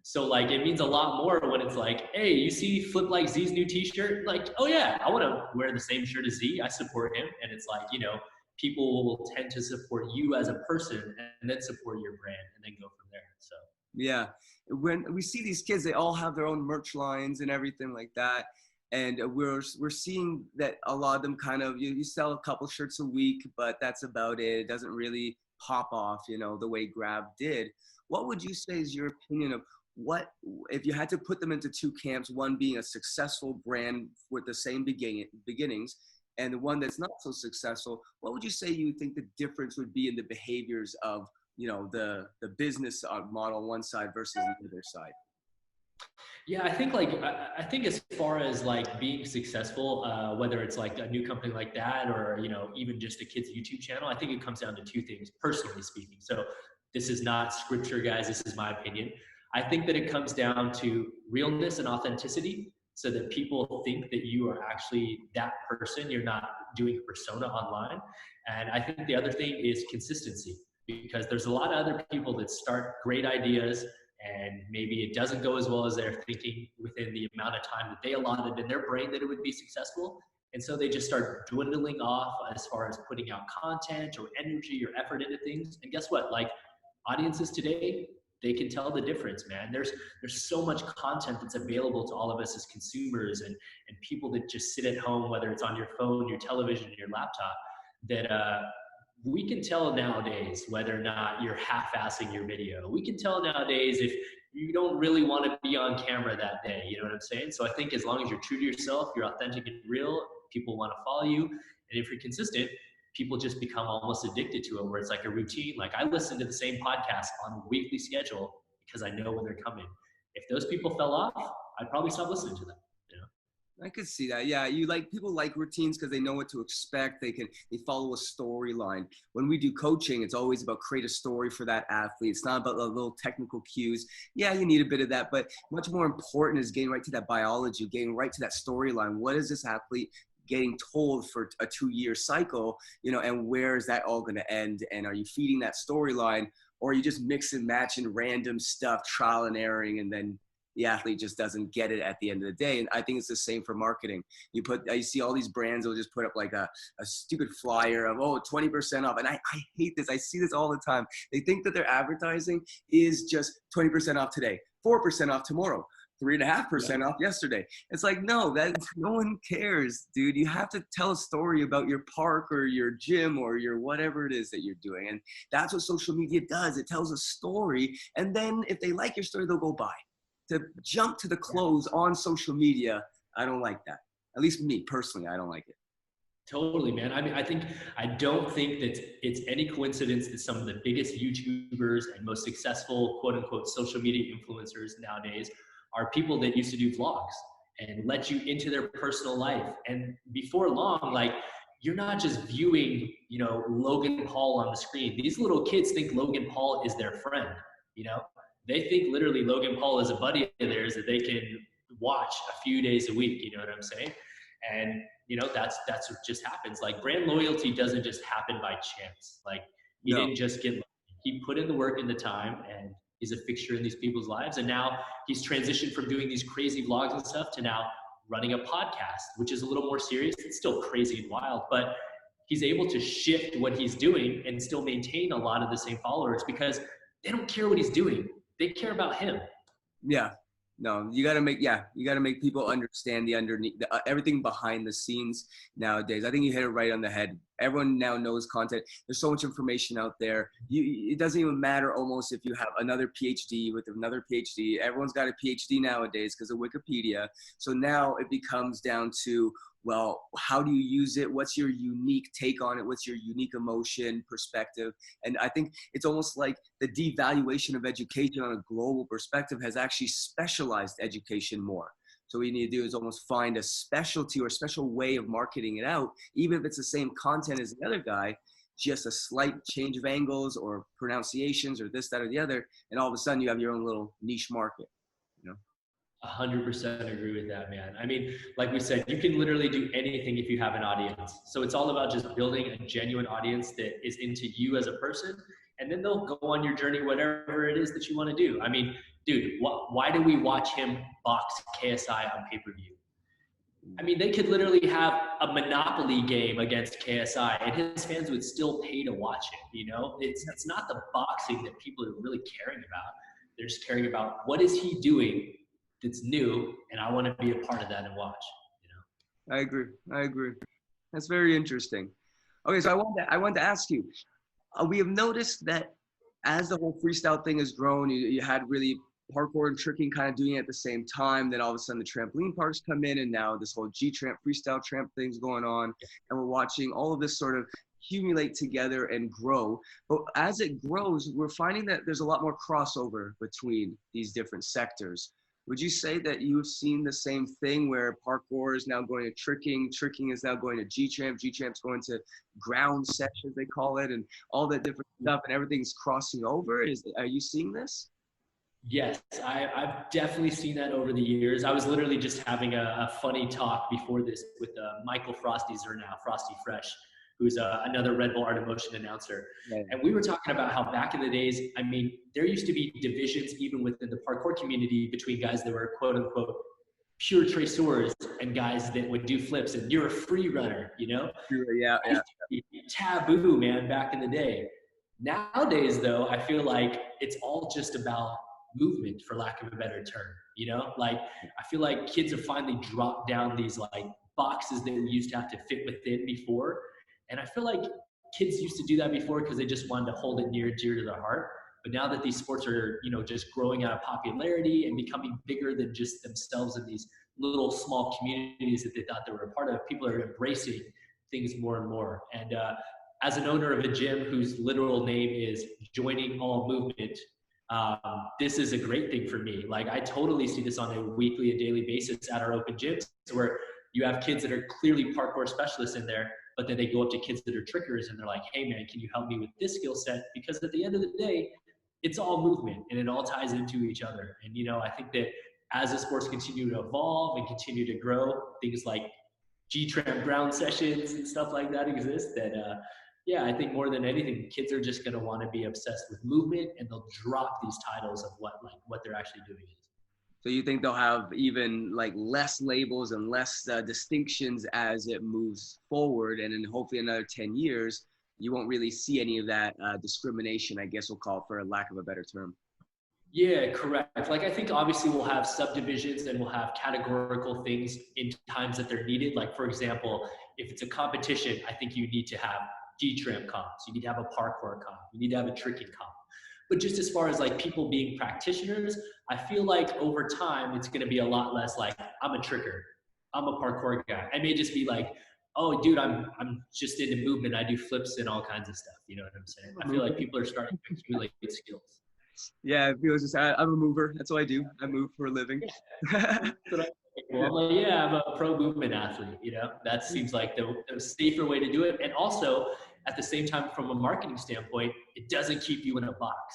So like, it means a lot more when it's like, hey, you see Flip Like Z's new t-shirt? Like, oh yeah, I want to wear the same shirt as Z. I support him. And it's like, you know, people will tend to support you as a person and then support your brand and then go from there. So yeah, when we see these kids, they all have their own merch lines and everything like that. And we're seeing that a lot of them kind of, you sell a couple shirts a week, but that's about it. It doesn't really pop off, you know, the way Grab did. What would you say is your opinion of what, if you had to put them into two camps, one being a successful brand with the same beginnings, and the one that's not so successful, what would you say you think the difference would be in the behaviors of, you know, the business model on one side versus the other side? yeah, I think like, I think as far as like being successful, whether it's like a new company like that or, you know, even just a kid's YouTube channel, I think it comes down to two things, personally speaking. So this is not scripture, guys. This is my opinion. I think that it comes down to realness and authenticity so that people think that you are actually that person. You're not doing a persona online. And I think the other thing is consistency, because there's a lot of other people that start great ideas and maybe it doesn't go as well as they're thinking within the amount of time that they allotted in their brain that it would be successful. And so they just start dwindling off as far as putting out content or energy or effort into things. And guess what? Like, audiences today, they can tell the difference, man. There's so much content that's available to all of us as consumers and people that just sit at home, whether it's on your phone, your television, your laptop, that we can tell nowadays whether or not you're half-assing your video. We can tell nowadays if you don't really want to be on camera that day. You know what I'm saying? So I think as long as you're true to yourself, you're authentic and real, people want to follow you. And if you're consistent, people just become almost addicted to it, where it's like a routine. Like, I listen to the same podcast on a weekly schedule because I know when they're coming. If those people fell off, I'd probably stop listening to them. I could see that. Yeah, people like routines because they know what to expect. They follow a storyline. When we do coaching, it's always about create a story for that athlete. It's not about the little technical cues. Yeah, you need a bit of that, but much more important is getting right to that biology, getting right to that storyline. What is this athlete getting told for a 2-year cycle, you know, and where is that all going to end? And are you feeding that storyline, or are you just mix and matching random stuff, trial and erroring, and then the athlete just doesn't get it at the end of the day? And I think it's the same for marketing. You see all these brands will just put up like a stupid flyer of, 20% off. And I hate this. I see this all the time. They think that their advertising is just 20% off today, 4% off tomorrow, 3.5% off yesterday. It's like, no one cares, dude. You have to tell a story about your park or your gym or your whatever it is that you're doing. And that's what social media does. It tells a story. And then if they like your story, they'll go buy. To jump to the close on social media, I don't like that. At least me personally, I don't like it. Totally, man. I mean, I don't think that it's any coincidence that some of the biggest YouTubers and most successful quote unquote social media influencers nowadays are people that used to do vlogs and let you into their personal life. And before long, like, you're not just viewing, you know, Logan Paul on the screen. These little kids think Logan Paul is their friend, you know? They think literally Logan Paul is a buddy of theirs that they can watch a few days a week. You know what I'm saying? And, you know, that's what just happens. Like, brand loyalty doesn't just happen by chance. Like, he didn't just get lucky. He put in the work and the time, and he's a fixture in these people's lives. And now he's transitioned from doing these crazy vlogs and stuff to now running a podcast, which is a little more serious. It's still crazy and wild, but he's able to shift what he's doing and still maintain a lot of the same followers because they don't care what he's doing. They care about him. Yeah. No, you got to make people understand the underneath, everything behind the scenes nowadays. I think you hit it right on the head. everyone now knows content. There's so much information out there. It doesn't even matter almost if you have another PhD with another PhD. Everyone's got a PhD nowadays because of Wikipedia. So now it becomes down to, well, how do you use it? What's your unique take on it? What's your unique emotion, perspective? And I think it's almost like the devaluation of education on a global perspective has actually specialized education more. So what you need to do is almost find a specialty or a special way of marketing it out, even if it's the same content as the other guy, just a slight change of angles or pronunciations or this, that, or the other. And all of a sudden you have your own little niche market, you know? 100% agree with that, man. I mean, like we said, you can literally do anything if you have an audience. So it's all about just building a genuine audience that is into you as a person, and then they'll go on your journey, whatever it is that you want to do. I mean, dude, why do we watch him box KSI on pay-per-view? I mean, they could literally have a Monopoly game against KSI, and his fans would still pay to watch it. You know, it's not the boxing that people are really caring about. They're just caring about what is he doing that's new, and I want to be a part of that and watch, you know? I agree. That's very interesting. Okay, so I wanted to ask you, we have noticed that as the whole freestyle thing has grown, you had really parkour and tricking kind of doing it at the same time. Then all of a sudden the trampoline parks come in, and now this whole G-Tramp, freestyle tramp thing's going on. And we're watching all of this sort of accumulate together and grow. But as it grows, we're finding that there's a lot more crossover between these different sectors. Would you say that you've seen the same thing where parkour is now going to tricking, tricking is now going to G-Tramp, G-Tramp's going to ground sessions, they call it, and all that different stuff, and everything's crossing over? Are you seeing this? Yes, I've definitely seen that over the years. I was literally just having a funny talk before this with Michael Frosty Zernow, Frosty Fresh, who's another Red Bull Art of Motion announcer. Right. And we were talking about how back in the days, I mean, there used to be divisions even within the parkour community between guys that were quote unquote pure traceurs and guys that would do flips, and you're a free runner, you know? Yeah. Taboo, man, back in the day. Nowadays, though, I feel like it's all just about movement, for lack of a better term, you know? Like, I feel like kids have finally dropped down these like boxes that we used to have to fit within before. And I feel like kids used to do that before because they just wanted to hold it near and dear to their heart. But now that these sports are, you know, just growing out of popularity and becoming bigger than just themselves in these little small communities that they thought they were a part of, people are embracing things more and more. And as an owner of a gym whose literal name is Joining All Movement, this is a great thing for me. Like, I totally see this on a weekly and daily basis at our open gyms, where you have kids that are clearly parkour specialists in there, but then they go up to kids that are trickers and they're like, hey man, can you help me with this skill set? Because at the end of the day, it's all movement and it all ties into each other. And, you know, I think that as the sports continue to evolve and continue to grow, things like G-Tramp ground sessions and stuff like that exist, that, yeah, I think more than anything, kids are just going to want to be obsessed with movement, and they'll drop these titles of what they're actually doing is. So you think they'll have even like less labels and less distinctions as it moves forward, and in hopefully another 10 years, you won't really see any of that discrimination, I guess we'll call it, for a lack of a better term. Yeah, correct. Like, I think obviously we'll have subdivisions and we'll have categorical things in times that they're needed. Like, for example, if it's a competition, I think you need to have G-Tramp comps. You need to have a parkour comp. You need to have a tricking comp. But just as far as like people being practitioners, I feel like over time, it's going to be a lot less like, I'm a tricker, I'm a parkour guy. I may just be like, oh dude, I'm just into movement. I do flips and all kinds of stuff. You know what I'm saying? I feel like people are starting to accumulate skills. Yeah, it feels just, I'm a mover. That's what I do. I move for a living. Well, I'm like, yeah, I'm a pro movement athlete. You know, that seems like the safer way to do it. And also, at the same time, from a marketing standpoint, it doesn't keep you in a box,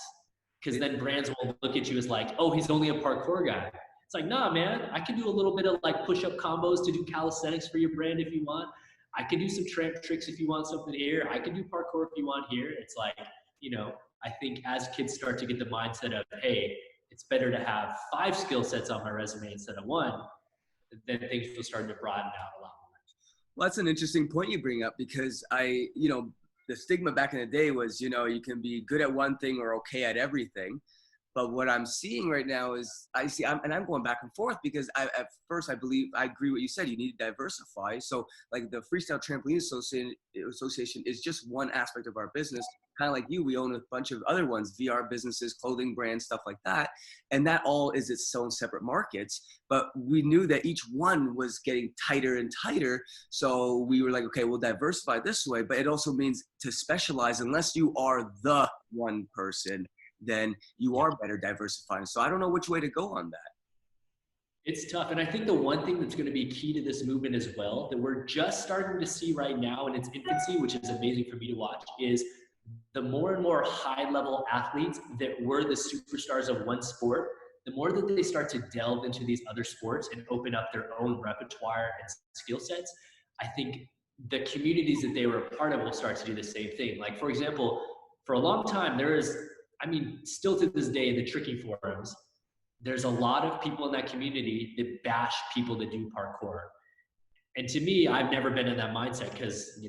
because then brands will look at you as like, oh, he's only a parkour guy. It's like, nah, man, I can do a little bit of like push-up combos to do calisthenics for your brand if you want. I can do some tramp tricks if you want something here. I can do parkour if you want here. It's like, you know, I think as kids start to get the mindset of, hey, it's better to have 5 skill sets on my resume instead of 1, then things will start to broaden out a lot more. Well, that's an interesting point you bring up, because you know, the stigma back in the day was, you know, you can be good at one thing or okay at everything. But what I'm seeing right now is I'm going back and forth because at first I believe I agree what you said. You need to diversify. So like the Freestyle Trampoline Association is just one aspect of our business. Kind of like you, we own a bunch of other ones, VR businesses, clothing brands, stuff like that. And that all is its own separate markets. But we knew that each one was getting tighter and tighter. So we were like, okay, we'll diversify this way. But it also means to specialize. Unless you are the one person, then you are better diversifying. So I don't know which way to go on that. It's tough. And I think the one thing that's going to be key to this movement as well, that we're just starting to see right now in its infancy, which is amazing for me to watch, is the more and more high-level athletes that were the superstars of one sport, the more that they start to delve into these other sports and open up their own repertoire and skill sets, I think the communities that they were a part of will start to do the same thing. Like, for example, for a long time, still to this day, the tricking forums, there's a lot of people in that community that bash people that do parkour. And to me, I've never been in that mindset because,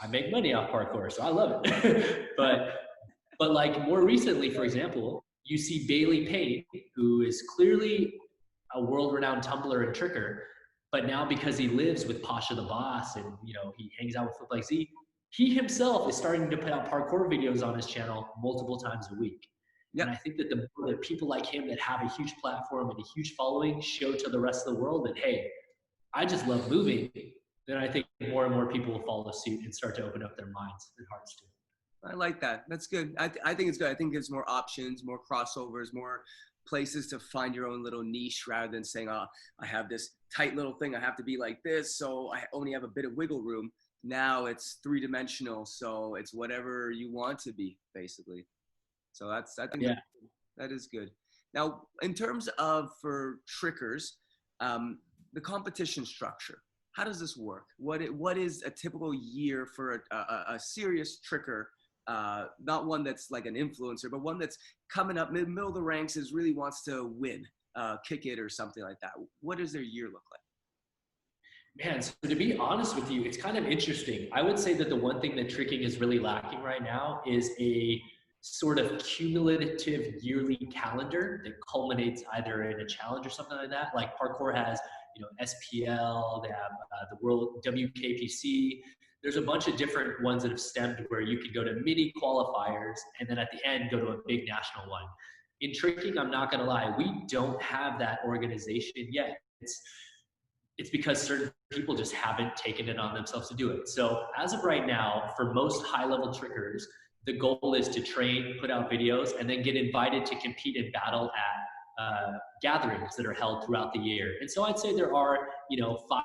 I make money off parkour, so I love it. but like more recently, for example, you see Bailey Payne, who is clearly a world-renowned tumbler and tricker, but now because he lives with Pasha the Boss and, he hangs out with Flip Like Z, he himself is starting to put out parkour videos on his channel multiple times a week. Yep. And I think that the people like him that have a huge platform and a huge following show to the rest of the world that, hey, I just love moving, then I think more and more people will follow suit and start to open up their minds and hearts to it. I like that. That's good. I think it's good. I think there's more options, more crossovers, more places to find your own little niche rather than saying, I have this tight little thing. I have to be like this, so I only have a bit of wiggle room. Now it's three-dimensional, so it's whatever you want to be, basically. So I think that is good. Now, in terms of for trickers, the competition structure, how does this work? What is a typical year for a serious tricker? Not one that's like an influencer, but one that's coming up middle of the ranks, really wants to win, kick it or something like that. What does their year look like? Man, so to be honest with you, it's kind of interesting. I would say that the one thing that tricking is really lacking right now is a sort of cumulative yearly calendar that culminates either in a challenge or something like that. Like parkour has, SPL, they have the World WKPC. There's a bunch of different ones that have stemmed where you can go to mini qualifiers and then at the end go to a big national one. In tricking, I'm not going to lie, we don't have that organization yet. It's because certain people just haven't taken it on themselves to do it. So as of right now, for most high-level trickers, the goal is to train, put out videos, and then get invited to compete and battle at gatherings that are held throughout the year. And so I'd say there are,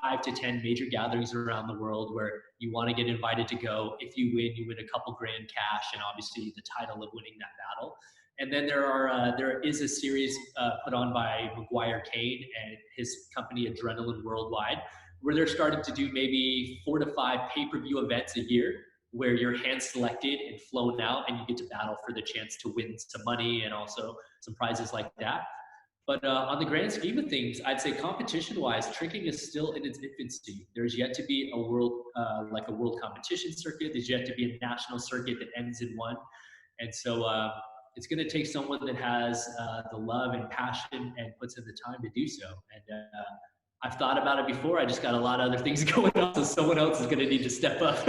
5 to 10 major gatherings around the world where you want to get invited to go. If you win a couple grand cash and obviously the title of winning that battle. And then there is a series put on by McGuire Kane and his company Adrenaline Worldwide, where they're starting to do maybe 4 to 5 pay-per-view events a year, where you're hand selected and flown out and you get to battle for the chance to win some money and also some prizes like that. But on the grand scheme of things, I'd say competition-wise, tricking is still in its infancy. There's yet to be a world competition circuit. There's yet to be a national circuit that ends in one. And so it's going to take someone that has the love and passion and puts in the time to do so. And I've thought about it before. I just got a lot of other things going on, so someone else is going to need to step up.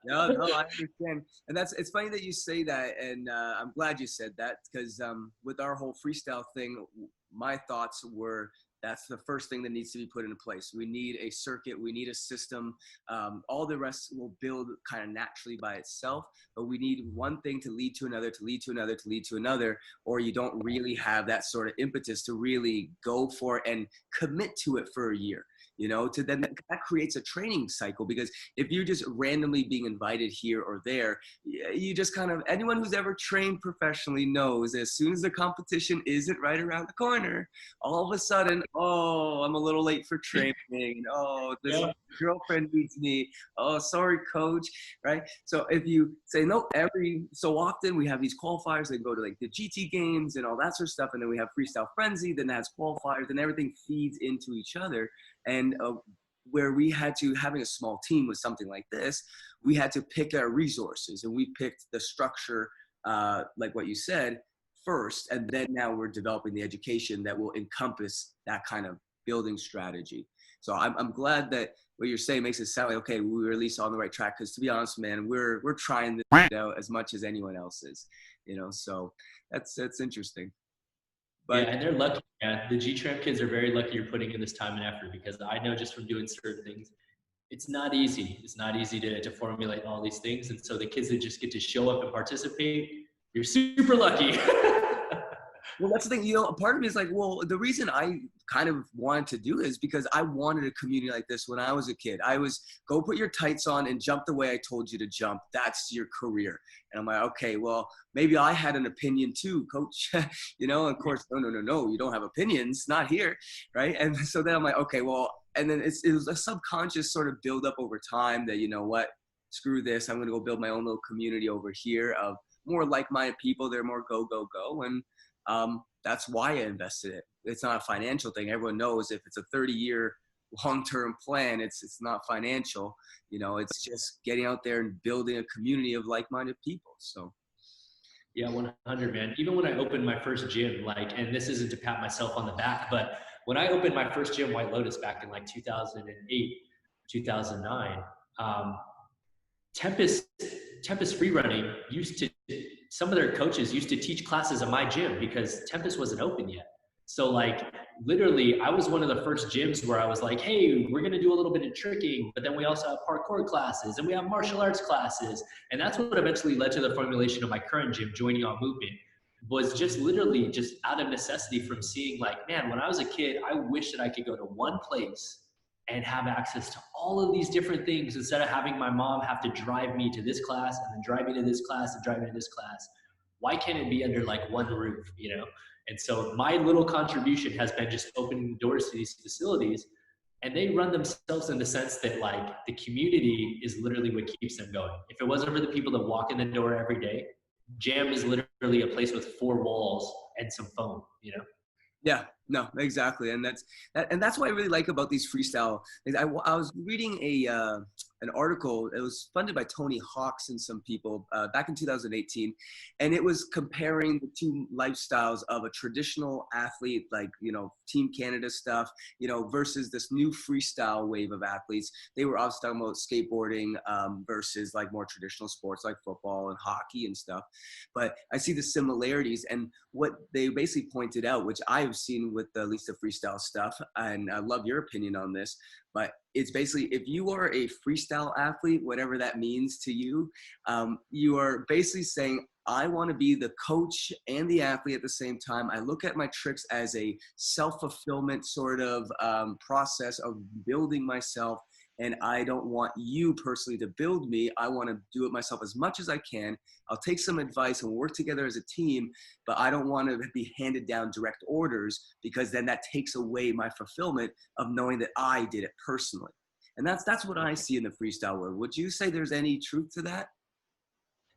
No, I understand. And it's funny that you say that. And I'm glad you said that because with our whole freestyle thing, my thoughts were that's the first thing that needs to be put into place. We need a circuit. We need a system. All the rest will build kind of naturally by itself. But we need one thing to lead to another, to lead to another, to lead to another, or you don't really have that sort of impetus to really go for it and commit to it for a year. To then that creates a training cycle, because if you're just randomly being invited here or there, you just kind of, anyone who's ever trained professionally knows as soon as the competition isn't right around the corner, all of a sudden, oh, I'm a little late for training. Oh, this girlfriend needs me. Oh, sorry, coach. Right. So if you say no, every so often we have these qualifiers that go to like the GT games and all that sort of stuff. And then we have Freestyle Frenzy, then that's qualifiers, and everything feeds into each other. And where we had to, having a small team with something like this, we had to pick our resources, and we picked the structure, like what you said, first, and then now we're developing the education that will encompass that kind of building strategy. So I'm glad that what you're saying makes it sound like, okay, we were at least on the right track. Because to be honest, man, we're trying this out as much as anyone else is, So that's interesting. But yeah, and they're lucky, man. The G-Tramp kids are very lucky you're putting in this time and effort, because I know just from doing certain things, it's not easy. It's not easy to formulate all these things. And so the kids that just get to show up and participate, you're super lucky. Well, that's the thing, part of me is like, well, the reason I kind of wanted to do is because I wanted a community like this when I was a kid. I was, go put your tights on and jump the way I told you to jump. That's your career. And I'm like, okay, well, maybe I had an opinion too, coach. And of course, no, you don't have opinions, not here, right? And so then I'm like, okay, well, and then it was a subconscious sort of build up over time that, what, screw this, I'm going to go build my own little community over here of more like-minded people. They're more go. And that's why I invested it. It's not a financial thing. Everyone knows if it's a 30-year long-term plan, it's not financial. It's just getting out there and building a community of like-minded people. So. Yeah, 100, man. Even when I opened my first gym, and this isn't to pat myself on the back, but when I opened my first gym, White Lotus, back in 2008, 2009, Tempest Free Running some of their coaches used to teach classes at my gym because Tempest wasn't open yet. So literally I was one of the first gyms where I was like, hey, we're going to do a little bit of tricking, but then we also have parkour classes and we have martial arts classes. And that's what eventually led to the formulation of my current gym, Joining On Movement, was just literally just out of necessity from seeing man, when I was a kid, I wish that I could go to one place and have access to all of these different things instead of having my mom have to drive me to this class and then drive me to this class and drive me to this class. Why can't it be under one roof, And so my little contribution has been just opening doors to these facilities, and they run themselves in the sense that the community is literally what keeps them going. If it wasn't for the people that walk in the door every day, Jam is literally a place with 4 walls and some foam, Yeah, no, exactly. And that's what I really like about these freestyle things. I was reading an article. It was funded by Tony Hawks and some people back in 2018. And it was comparing the two lifestyles of a traditional athlete, Team Canada stuff, versus this new freestyle wave of athletes. They were obviously talking about skateboarding versus more traditional sports like football and hockey and stuff. But I see the similarities, and what they basically pointed out, which I've seen with at least the freestyle stuff, and I love your opinion on this, but it's basically, if you are a freestyle athlete, whatever that means to you, you are basically saying, I want to be the coach and the athlete at the same time. I look at my tricks as a self-fulfillment sort of process of building myself. And I don't want you personally to build me. I want to do it myself as much as I can. I'll take some advice and we'll work together as a team, but I don't want to be handed down direct orders, because then that takes away my fulfillment of knowing that I did it personally. And that's what I see in the freestyle world. Would you say there's any truth to that?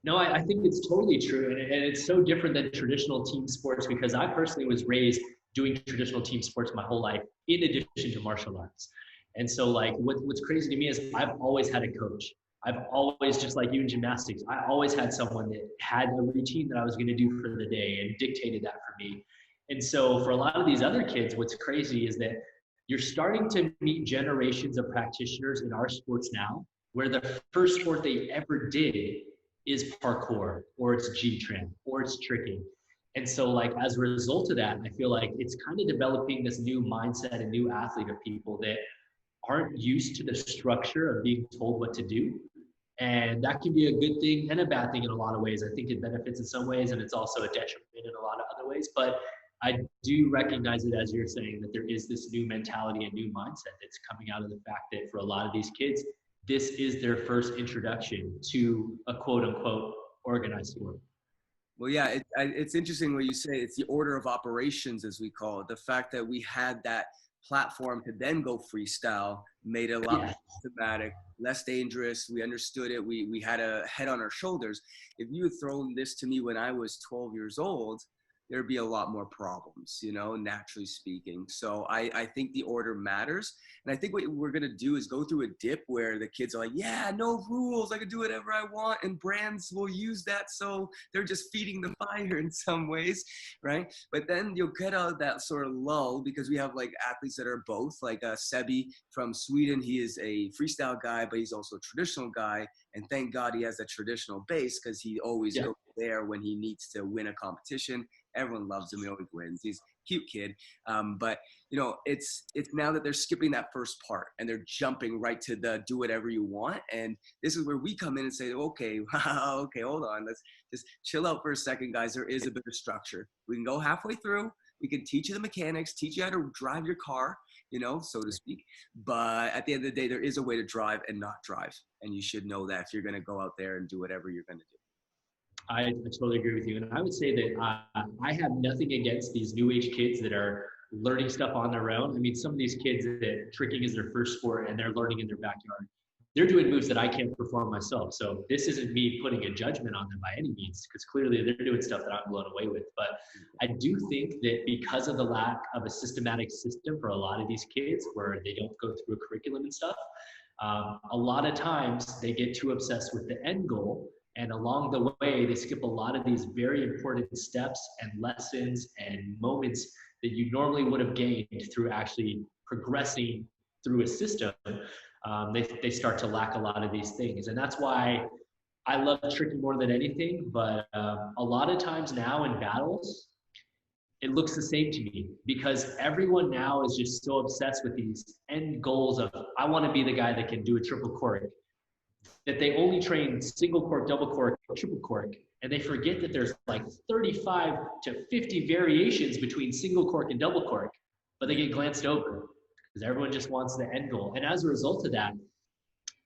No, I think it's totally true. And it's so different than traditional team sports, because I personally was raised doing traditional team sports my whole life, in addition to martial arts. And so what's crazy to me is I've always had a coach. I've always, just like you in gymnastics, I always had someone that had a routine that I was going to do for the day and dictated that for me. And so for a lot of these other kids, what's crazy is that you're starting to meet generations of practitioners in our sports now, where the first sport they ever did is parkour, or it's G-Tramp, or it's tricking. And so as a result of that, I feel like it's kind of developing this new mindset and new athlete of people that aren't used to the structure of being told what to do. And that can be a good thing and a bad thing in a lot of ways. I think it benefits in some ways, and it's also a detriment in a lot of other ways. But I do recognize it, as you're saying, that there is this new mentality and new mindset that's coming out of the fact that for a lot of these kids, this is their first introduction to a quote unquote organized sport. Well, yeah, it's interesting what you say. It's the order of operations, as we call it. The fact that we had that platform to then go freestyle made it a lot more systematic, less dangerous. We understood it. We had a head on our shoulders. If you had thrown this to me when I was 12 years old, there'd be a lot more problems, you know, naturally speaking. So I think the order matters. And I think what we're going to do is go through a dip where the kids are like, yeah, no rules. I can do whatever I want. And brands will use that. So they're just feeding the fire in some ways, right? But then you'll get out of that sort of lull because we have like athletes that are both, like Sebi from Sweden. He is a freestyle guy, but he's also a traditional guy. And thank God he has a traditional base because he always goes there when he needs to win a competition. Everyone loves him. He always wins. He's a cute kid. But, you know, it's now that they're skipping that first part and they're jumping right to the do whatever you want. And this is where we come in and say, okay, okay, hold on. Let's just chill out for a second, guys. There is a bit of structure. We can go halfway through. We can teach you the mechanics, teach you how to drive your car, you know, so to speak. But at the end of the day, there is a way to drive and not drive. And you should know that if you're going to go out there and do whatever you're going to do. I totally agree with you. And I would say that I have nothing against these new age kids that are learning stuff on their own. I mean, some of these kids that tricking is their first sport and they're learning in their backyard. They're doing moves that I can't perform myself. So this isn't me putting a judgment on them by any means, because clearly they're doing stuff that I'm blown away with. But I do think that because of the lack of a systematic system for a lot of these kids where they don't go through a curriculum and stuff, a lot of times they get too obsessed with the end goal. And along the way, they skip a lot of these very important steps and lessons and moments that you normally would have gained through actually progressing through a system. They start to lack a lot of these things. And that's why I love tricking more than anything. But a lot of times now in battles, it looks the same to me because everyone now is just so obsessed with these end goals of, I want to be the guy that can do a triple cork, that they only train single cork, double cork, triple cork, and they forget that there's like 35 to 50 variations between single cork and double cork, but they get glanced over because everyone just wants the end goal. And as a result of that,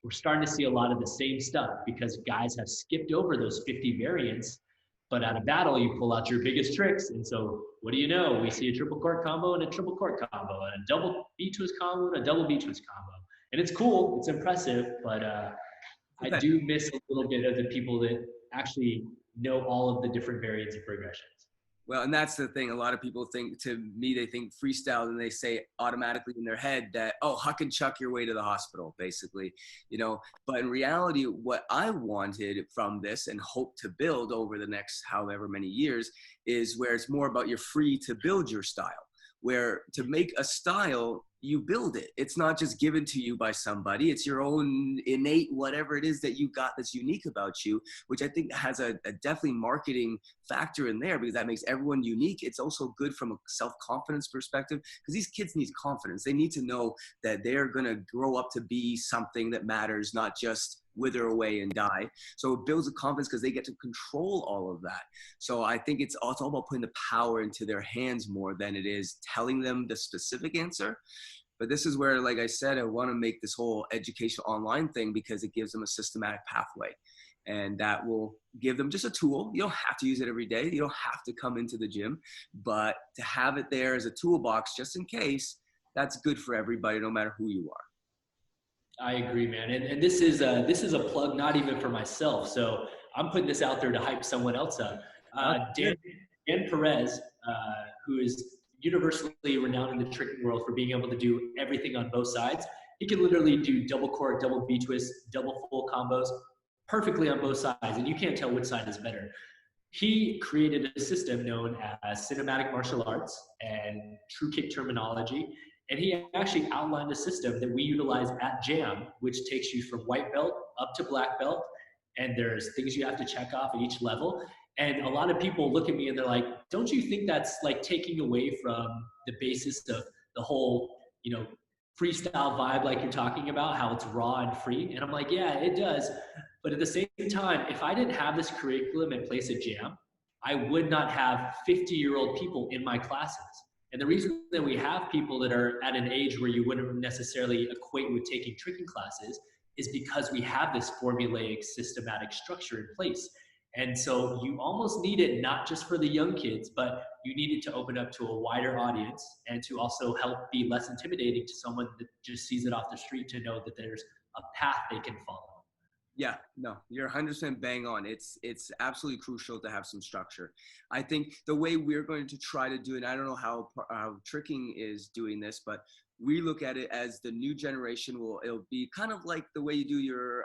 we're starting to see a lot of the same stuff because guys have skipped over those 50 variants, but at a battle, you pull out your biggest tricks. And so what do you know? We see a triple cork combo and a triple cork combo and a double B-twist combo and a double B-twist combo. And it's cool, it's impressive, but I do miss a little bit of the people that actually know all of the different variants and progressions. Well, and that's the thing. A lot of people think, to me, they think freestyle and they say automatically in their head that, oh, huck and chuck your way to the hospital, basically, you know. But in reality, what I wanted from this and hope to build over the next however many years is where it's more about you're free to build your style, where to make a style, you build it. It's not just given to you by somebody. It's your own innate, whatever it is that you got that's unique about you, which I think has a definitely marketing factor in there because that makes everyone unique. It's also good from a self-confidence perspective because these kids need confidence. They need to know that they're going to grow up to be something that matters, not just wither away and die. So it builds a confidence because they get to control all of that. So I think it's all about putting the power into their hands more than it is telling them the specific answer. But this is where, like I said, I want to make this whole education online thing because it gives them a systematic pathway. And that will give them just a tool. You don't have to use it every day. You don't have to come into the gym. But to have it there as a toolbox, just in case, that's good for everybody, no matter who you are. I agree, man. And this is a plug not even for myself. So I'm putting this out there to hype someone else up. Dan Perez, who is universally renowned in the tricking world for being able to do everything on both sides. He can literally do double cork, double B-twist, double full combos perfectly on both sides, and you can't tell which side is better. He created a system known as cinematic martial arts and true kick terminology. And he actually outlined a system that we utilize at JAM, which takes you from white belt up to black belt. And there's things you have to check off at each level. And a lot of people look at me and they're like, don't you think that's like taking away from the basis of the whole, you know, freestyle vibe like you're talking about, how it's raw and free? And I'm like, yeah, it does. But at the same time, if I didn't have this curriculum in place at JAM, I would not have 50-year-old people in my classes. And the reason that we have people that are at an age where you wouldn't necessarily equate with taking tricking classes is because we have this formulaic systematic structure in place. And so you almost need it not just for the young kids, but you need it to open up to a wider audience and to also help be less intimidating to someone that just sees it off the street to know that there's a path they can follow. Yeah, no, you're 100% bang on. It's absolutely crucial to have some structure. I think the way we're going to try to do it, I don't know how Tricking is doing this, but we look at it as the new generation it'll be kind of like the way you do your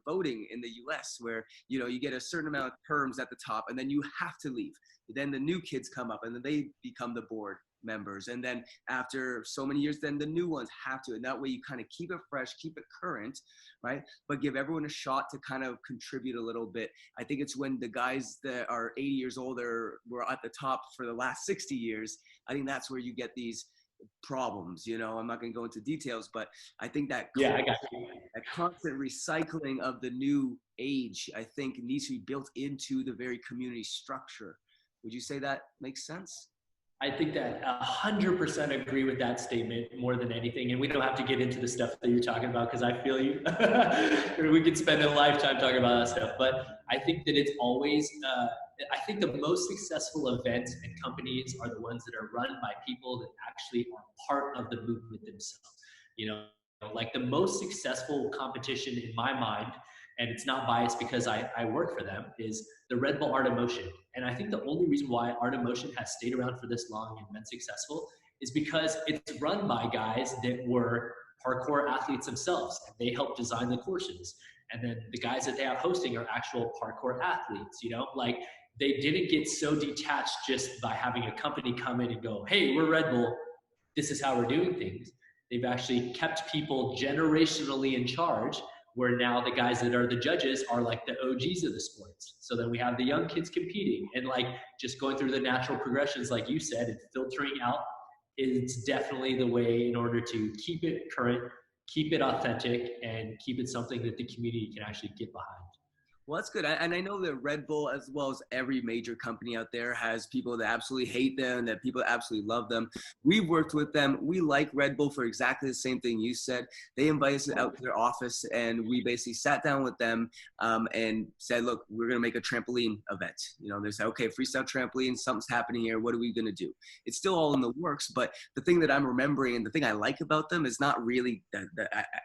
voting in the US, where you get a certain amount of terms at the top and then you have to leave. Then the new kids come up and then they become the board members, and then after so many years then the new ones have to, and that way you kind of keep it fresh, keep it current, right? But give everyone a shot to kind of contribute a little bit. I think it's when the guys that are 80 years old were at the top for the last 60 years, I think that's where you get these problems. I'm not going to go into details, but I think that Yeah, I got you. that constant recycling of the new age, I think, needs to be built into the very community structure. Would you say that makes sense? I think that 100% agree with that statement more than anything. And we don't have to get into the stuff that you're talking about because I feel you. We could spend a lifetime talking about that stuff. But I think that it's always, I think the most successful events and companies are the ones that are run by people that actually are part of the movement themselves. Like the most successful competition in my mind, and it's not biased because I work for them, is the Red Bull Art of Motion. And I think the only reason why Art of Motion has stayed around for this long and been successful is because it's run by guys that were parkour athletes themselves, and they helped design the courses. And then the guys that they have hosting are actual parkour athletes, like they didn't get so detached just by having a company come in and go, hey, we're Red Bull, this is how we're doing things. They've actually kept people generationally in charge, where now the guys that are the judges are like the OGs of the sports. So then we have the young kids competing, and like just going through the natural progressions, like you said, and filtering out is definitely the way in order to keep it current, keep it authentic, and keep it something that the community can actually get behind. Well, that's good. And I know that Red Bull, as well as every major company out there, has people that absolutely hate them, that people absolutely love them. We've worked with them. We like Red Bull for exactly the same thing you said. They invited us out to their office, and we basically sat down with them and said, look, we're going to make a trampoline event. They said, okay, freestyle trampoline, something's happening here. What are we going to do? It's still all in the works, but the thing that I'm remembering and the thing I like about them is not really the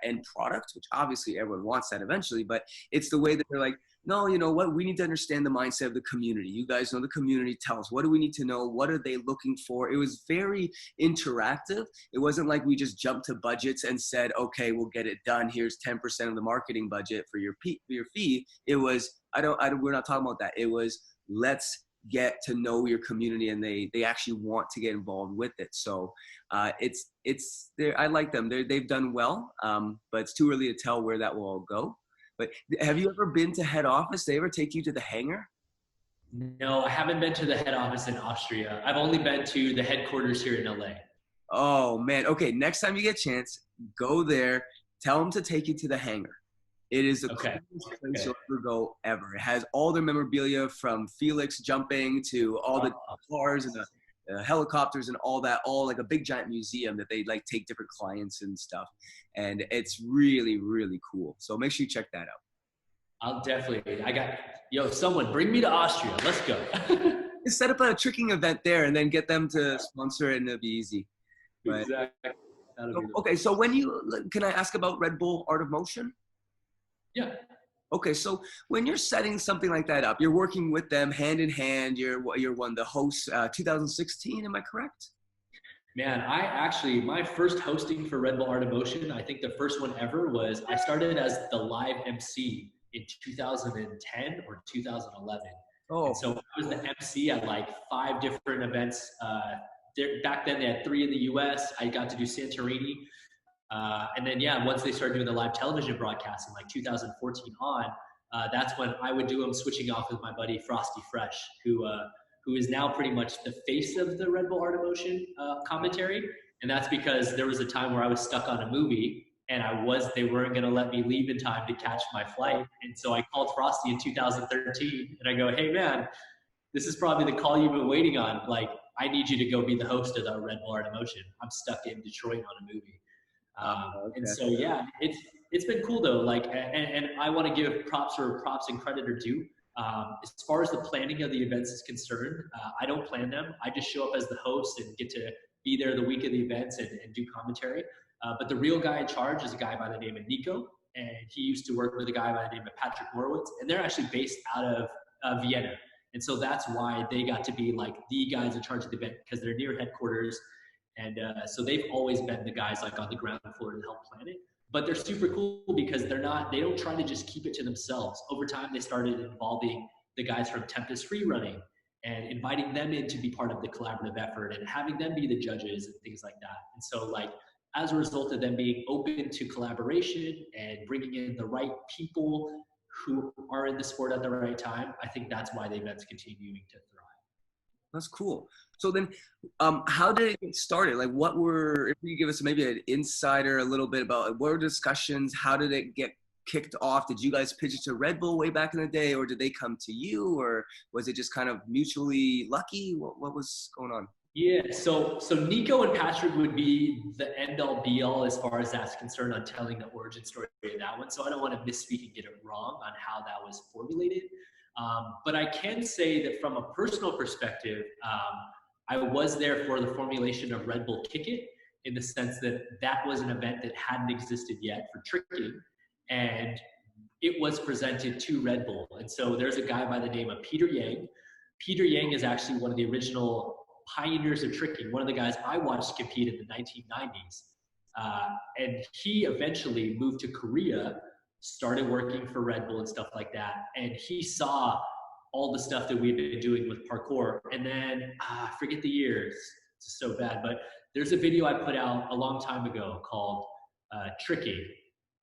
end product, which obviously everyone wants that eventually, but it's the way that they're like, no, you know what? We need to understand the mindset of the community. You guys know the community. Tell us, what do we need to know? What are they looking for? It was very interactive. It wasn't like we just jumped to budgets and said, okay, we'll get it done. Here's 10% of the marketing budget for your fee. It was, we're not talking about that. It was, let's get to know your community, and they actually want to get involved with it. So it's I like them. They've done well, but it's too early to tell where that will all go. But have you ever been to head office? They ever take you to the hangar? No, I haven't been to the head office in Austria. I've only been to the headquarters here in LA. Oh, man. Okay, next time you get a chance, go there. Tell them to take you to the hangar. It is the coolest place you'll ever go ever. It has all the memorabilia, from Felix jumping to all the cars and the helicopters and all that, all like a big giant museum that they like take different clients and stuff. And it's really, really cool. So make sure you check that out. I'll definitely, someone bring me to Austria. Let's go. Set up a tricking event there and then get them to sponsor it, and it'll be easy. But, exactly. Okay, so can I ask about Red Bull Art of Motion? Yeah. Okay, so when you're setting something like that up, you're working with them hand in hand. You're one of the hosts, 2016, am I correct? Man, my first hosting for Red Bull Art of Motion, I think the first one ever was, I started as the live MC in 2010 or 2011. Oh. And so I was the MC at like 5 different events. Back then they had 3 in the US. I got to do Santorini. And then, once they started doing the live television broadcast in like 2014 on, that's when I would do them, switching off with my buddy Frosty Fresh, who is now pretty much the face of the Red Bull Art of Motion commentary. And that's because there was a time where I was stuck on a movie, and they weren't going to let me leave in time to catch my flight. And so I called Frosty in 2013, and I go, hey man, this is probably the call you've been waiting on. Like, I need you to go be the host of the Red Bull Art of Motion. I'm stuck in Detroit on a movie. And so, it's been cool though. Like, and I want to give props and credit are due. As far as the planning of the events is concerned, I don't plan them. I just show up as the host and get to be there the week of the events and do commentary. But the real guy in charge is a guy by the name of Nico. and he used to work with a guy by the name of Patrick Morowitz, and they're actually based out of Vienna. And so that's why they got to be like the guys in charge of the event, because they're near headquarters. And so they've always been the guys like on the ground floor to help plan it. But they're super cool because they don't try to just keep it to themselves. Over time, they started involving the guys from Tempest Free Running and inviting them in to be part of the collaborative effort and having them be the judges and things like that. And so like, as a result of them being open to collaboration and bringing in the right people who are in the sport at the right time, I think that's why the event's continuing to thrive. That's cool. So then, how did it get started? Like, if you give us maybe an insider a little bit about what were discussions? How did it get kicked off? Did you guys pitch it to Red Bull way back in the day, or did they come to you, or was it just kind of mutually lucky? What was going on? Yeah, so Nico and Patrick would be the end-all be-all as far as that's concerned on telling the origin story of that one. So I don't want to misspeak and get it wrong on how that was formulated. But I can say that from a personal perspective, I was there for the formulation of Red Bull Kick It, in the sense that that was an event that hadn't existed yet for tricking, and it was presented to Red Bull. And so there's a guy by the name of Peter Yang. Peter Yang is actually one of the original pioneers of tricking, one of the guys I watched compete in the 1990s. And he eventually moved to Korea, started working for Red Bull and stuff like that. And he saw all the stuff that we've been doing with parkour. And then, I forget the years, it's so bad, but there's a video I put out a long time ago called Tricking.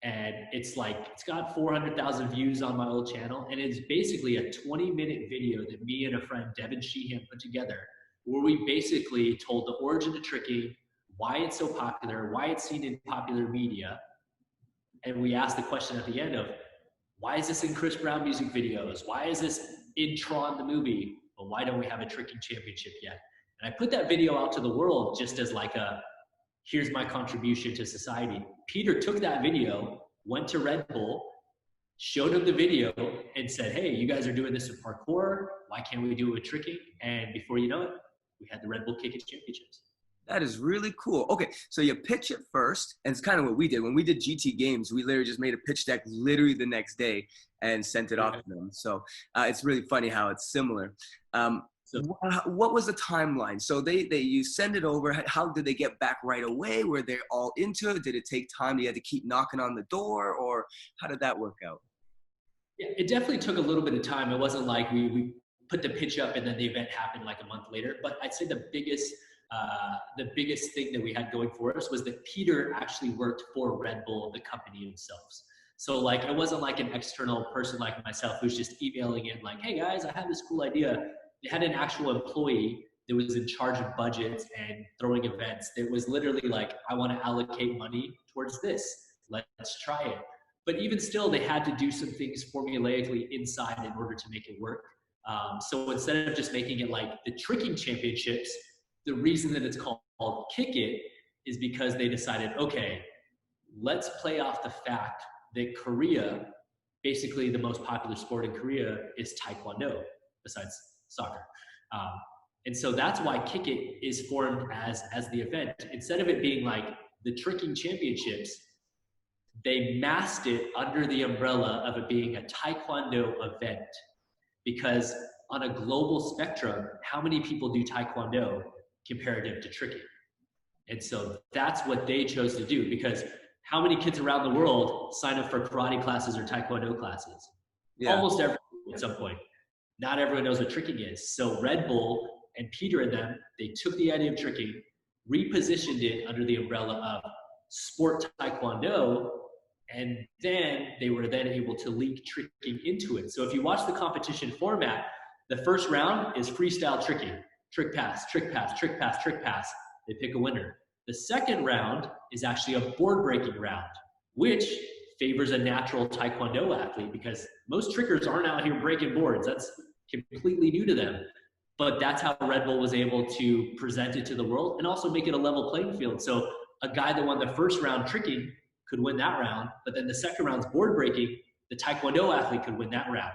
And it's got 400,000 views on my old channel. And it's basically a 20-minute video that me and a friend, Devin Sheehan, put together, where we basically told the origin of tricking, why it's so popular, why it's seen in popular media. And we asked the question at the end of, why is this in Chris Brown music videos? Why is this in Tron the movie? But why don't we have a tricking championship yet? And I put that video out to the world just as like here's my contribution to society. Peter took that video, went to Red Bull, showed him the video, and said, hey, you guys are doing this with parkour. Why can't we do it with tricking? And before you know it, we had the Red Bull Kick It Championships. That is really cool. Okay, so you pitch it first, and it's kind of what we did. When we did GT Games, we literally just made a pitch deck literally the next day and sent it off to them. So it's really funny how it's similar. What was the timeline? So you send it over. How did they get back right away? Were they all into it? Did it take time? You had to keep knocking on the door, or how did that work out? Yeah, it definitely took a little bit of time. It wasn't like we put the pitch up and then the event happened like a month later. But I'd say the biggest thing that we had going for us was that Peter actually worked for Red Bull, the company themselves. So like, it wasn't like an external person like myself who's just emailing in like, hey guys, I have this cool idea. They had an actual employee that was in charge of budgets and throwing events. That was literally like, I want to allocate money towards this. Let's try it. But even still, they had to do some things formulaically inside in order to make it work. So instead of just making it like the tricking championships, the reason that it's called Kick It is because they decided, okay, let's play off the fact that Korea, basically the most popular sport in Korea is Taekwondo, besides soccer. And so that's why Kick It is formed as the event. Instead of it being like the tricking championships, they masked it under the umbrella of it being a Taekwondo event. Because on a global spectrum, how many people do Taekwondo comparative to tricking? And so that's what they chose to do, because how many kids around the world sign up for karate classes or Taekwondo classes? Yeah. Almost everyone at some point. Not everyone knows what tricking is. So Red Bull and Peter and them, they took the idea of tricking, repositioned it under the umbrella of sport Taekwondo, and then they were then able to leak tricking into it. So if you watch the competition format, the first round is freestyle tricking. Trick pass, trick pass, trick pass, trick pass. They pick a winner. The second round is actually a board breaking round, which favors a natural Taekwondo athlete, because most trickers aren't out here breaking boards. That's completely new to them. But that's how Red Bull was able to present it to the world and also make it a level playing field. So a guy that won the first round tricking could win that round, but then the second round's board breaking, the Taekwondo athlete could win that round.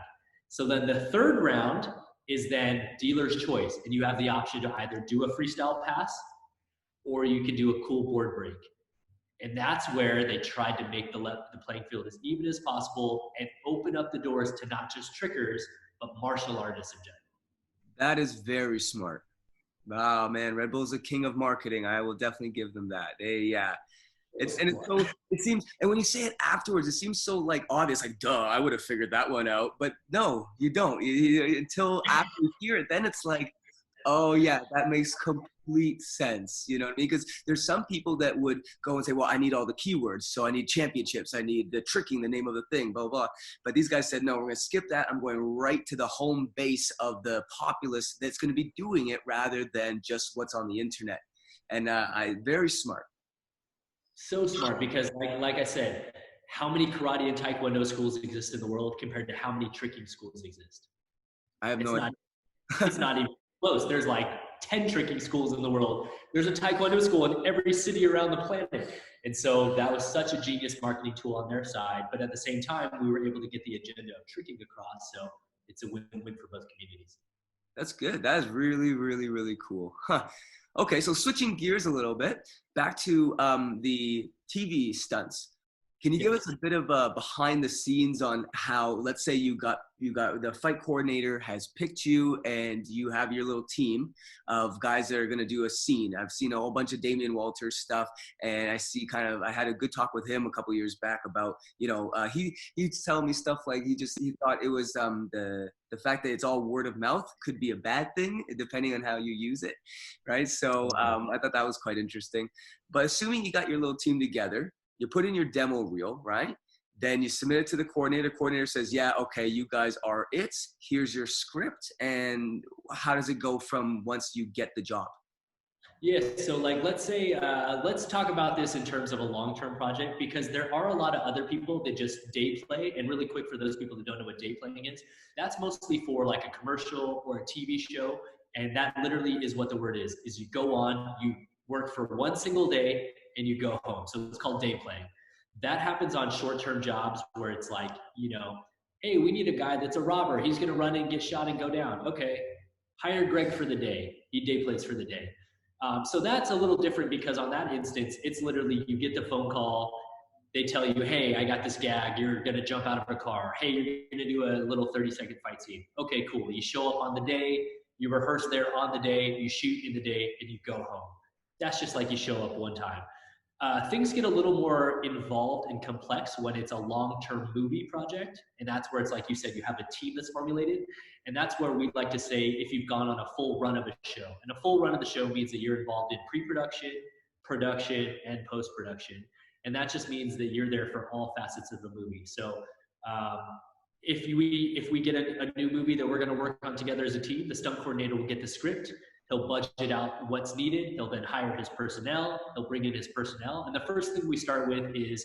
So then the third round is then dealer's choice, and you have the option to either do a freestyle pass or you can do a cool board break. And that's where they tried to make the playing field as even as possible and open up the doors to not just trickers, but martial artists in general. That is very smart. Wow, man, Red Bull's the king of marketing. I will definitely give them that. Yeah. It's so it seems, and when you say it afterwards, it seems so like obvious, like duh, I would have figured that one out. But no, you don't. Until after you hear it, then it's like, oh yeah, that makes complete sense. You know what I mean? Because there's some people that would go and say, well, I need all the keywords, so I need championships, I need the tricking, the name of the thing, blah blah. But these guys said, no, we're gonna skip that. I'm going right to the home base of the populace that's going to be doing it rather than just what's on the internet. And I very smart. So smart, because like I said, how many karate and taekwondo schools exist in the world compared to how many tricking schools exist? I have no idea. It's not even close. There's like 10 tricking schools in the world. There's a taekwondo school in every city around the planet. And so that was such a genius marketing tool on their side. But at the same time, we were able to get the agenda of tricking across. So it's a win-win for both communities. That's good. That is really, really, really cool. Huh. Okay, so switching gears a little bit, back to the TV stunts. Can you give us a bit of behind the scenes on how, let's say you got the fight coordinator has picked you and you have your little team of guys that are going to do a scene. I've seen a whole bunch of Damian Walters stuff, and I had a good talk with him a couple years back about, he's telling me stuff like he thought it was the fact that it's all word of mouth could be a bad thing depending on how you use it, right? So I thought that was quite interesting. But assuming you got your little team together, you put in your demo reel, right? Then you submit it to the coordinator. Coordinator says, yeah, okay, you guys are it. Here's your script. And how does it go from once you get the job? Yeah, so like let's say, let's talk about this in terms of a long-term project, because there are a lot of other people that just day play. And really quick, for those people that don't know what day playing is, that's mostly for like a commercial or a TV show. And that literally is what the word is you go on, you work for one single day and you go home. So it's called day playing. That happens on short-term jobs where it's like, hey, we need a guy that's a robber. He's going to run and get shot and go down. Okay, hire Greg for the day. He day plays for the day. So that's a little different, because on that instance, it's literally you get the phone call. They tell you, hey, I got this gag. You're going to jump out of a car. Hey, you're going to do a little 30-second fight scene. Okay, cool. You show up on the day. You rehearse there on the day. You shoot in the day, and you go home. That's just like you show up one time. Things get a little more involved and complex when it's a long-term movie project. And that's where it's like you said, you have a team that's formulated. And that's where we'd like to say if you've gone on a full run of a show. And a full run of the show means that you're involved in pre-production, production, and post-production. And that just means that you're there for all facets of the movie. So if we get a new movie that we're going to work on together as a team, the stunt coordinator will get the script. He'll budget out what's needed. He'll then hire his personnel. He'll bring in his personnel. And the first thing we start with is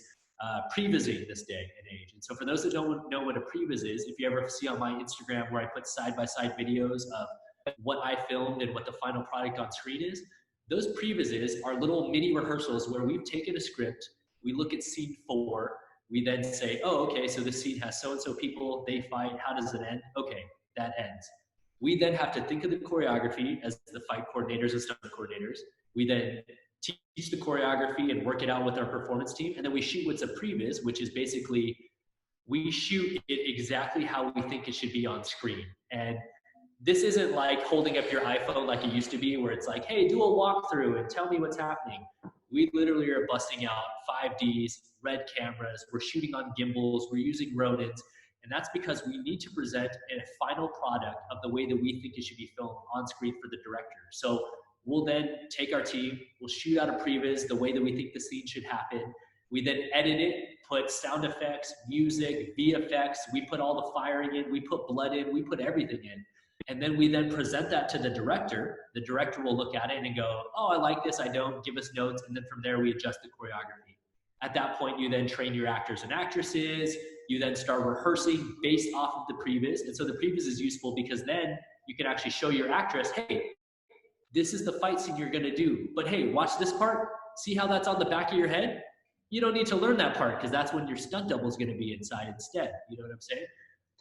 prevising this day and age. And so for those that don't know what a previs is, if you ever see on my Instagram where I put side-by-side videos of what I filmed and what the final product on screen is, those previses are little mini rehearsals where we've taken a script, we look at scene 4, we then say, oh, okay, so this scene has so-and-so people, they fight, how does it end? Okay, that ends. We then have to think of the choreography as the fight coordinators and stunt coordinators. We then teach the choreography and work it out with our performance team. And then we shoot what's a previs, which is basically we shoot it exactly how we think it should be on screen. And this isn't like holding up your iPhone like it used to be, where it's like, hey, do a walkthrough and tell me what's happening. We literally are busting out 5Ds, red cameras. We're shooting on gimbals. We're using Ronins. And that's because we need to present a final product of the way that we think it should be filmed on screen for the director. So we'll then take our team, we'll shoot out a previs the way that we think the scene should happen. We then edit it, put sound effects, music, VFX. We put all the firing in, we put blood in, we put everything in. And then we then present that to the director. The director will look at it and go, oh, I like this, I don't, give us notes. And then from there, we adjust the choreography. At that point, you then train your actors and actresses. You then start rehearsing based off of the previs. And so the previs is useful because then you can actually show your actress, hey, this is the fight scene you're gonna do. But hey, watch this part. See how that's on the back of your head? You don't need to learn that part because that's when your stunt double is gonna be inside instead. You know what I'm saying?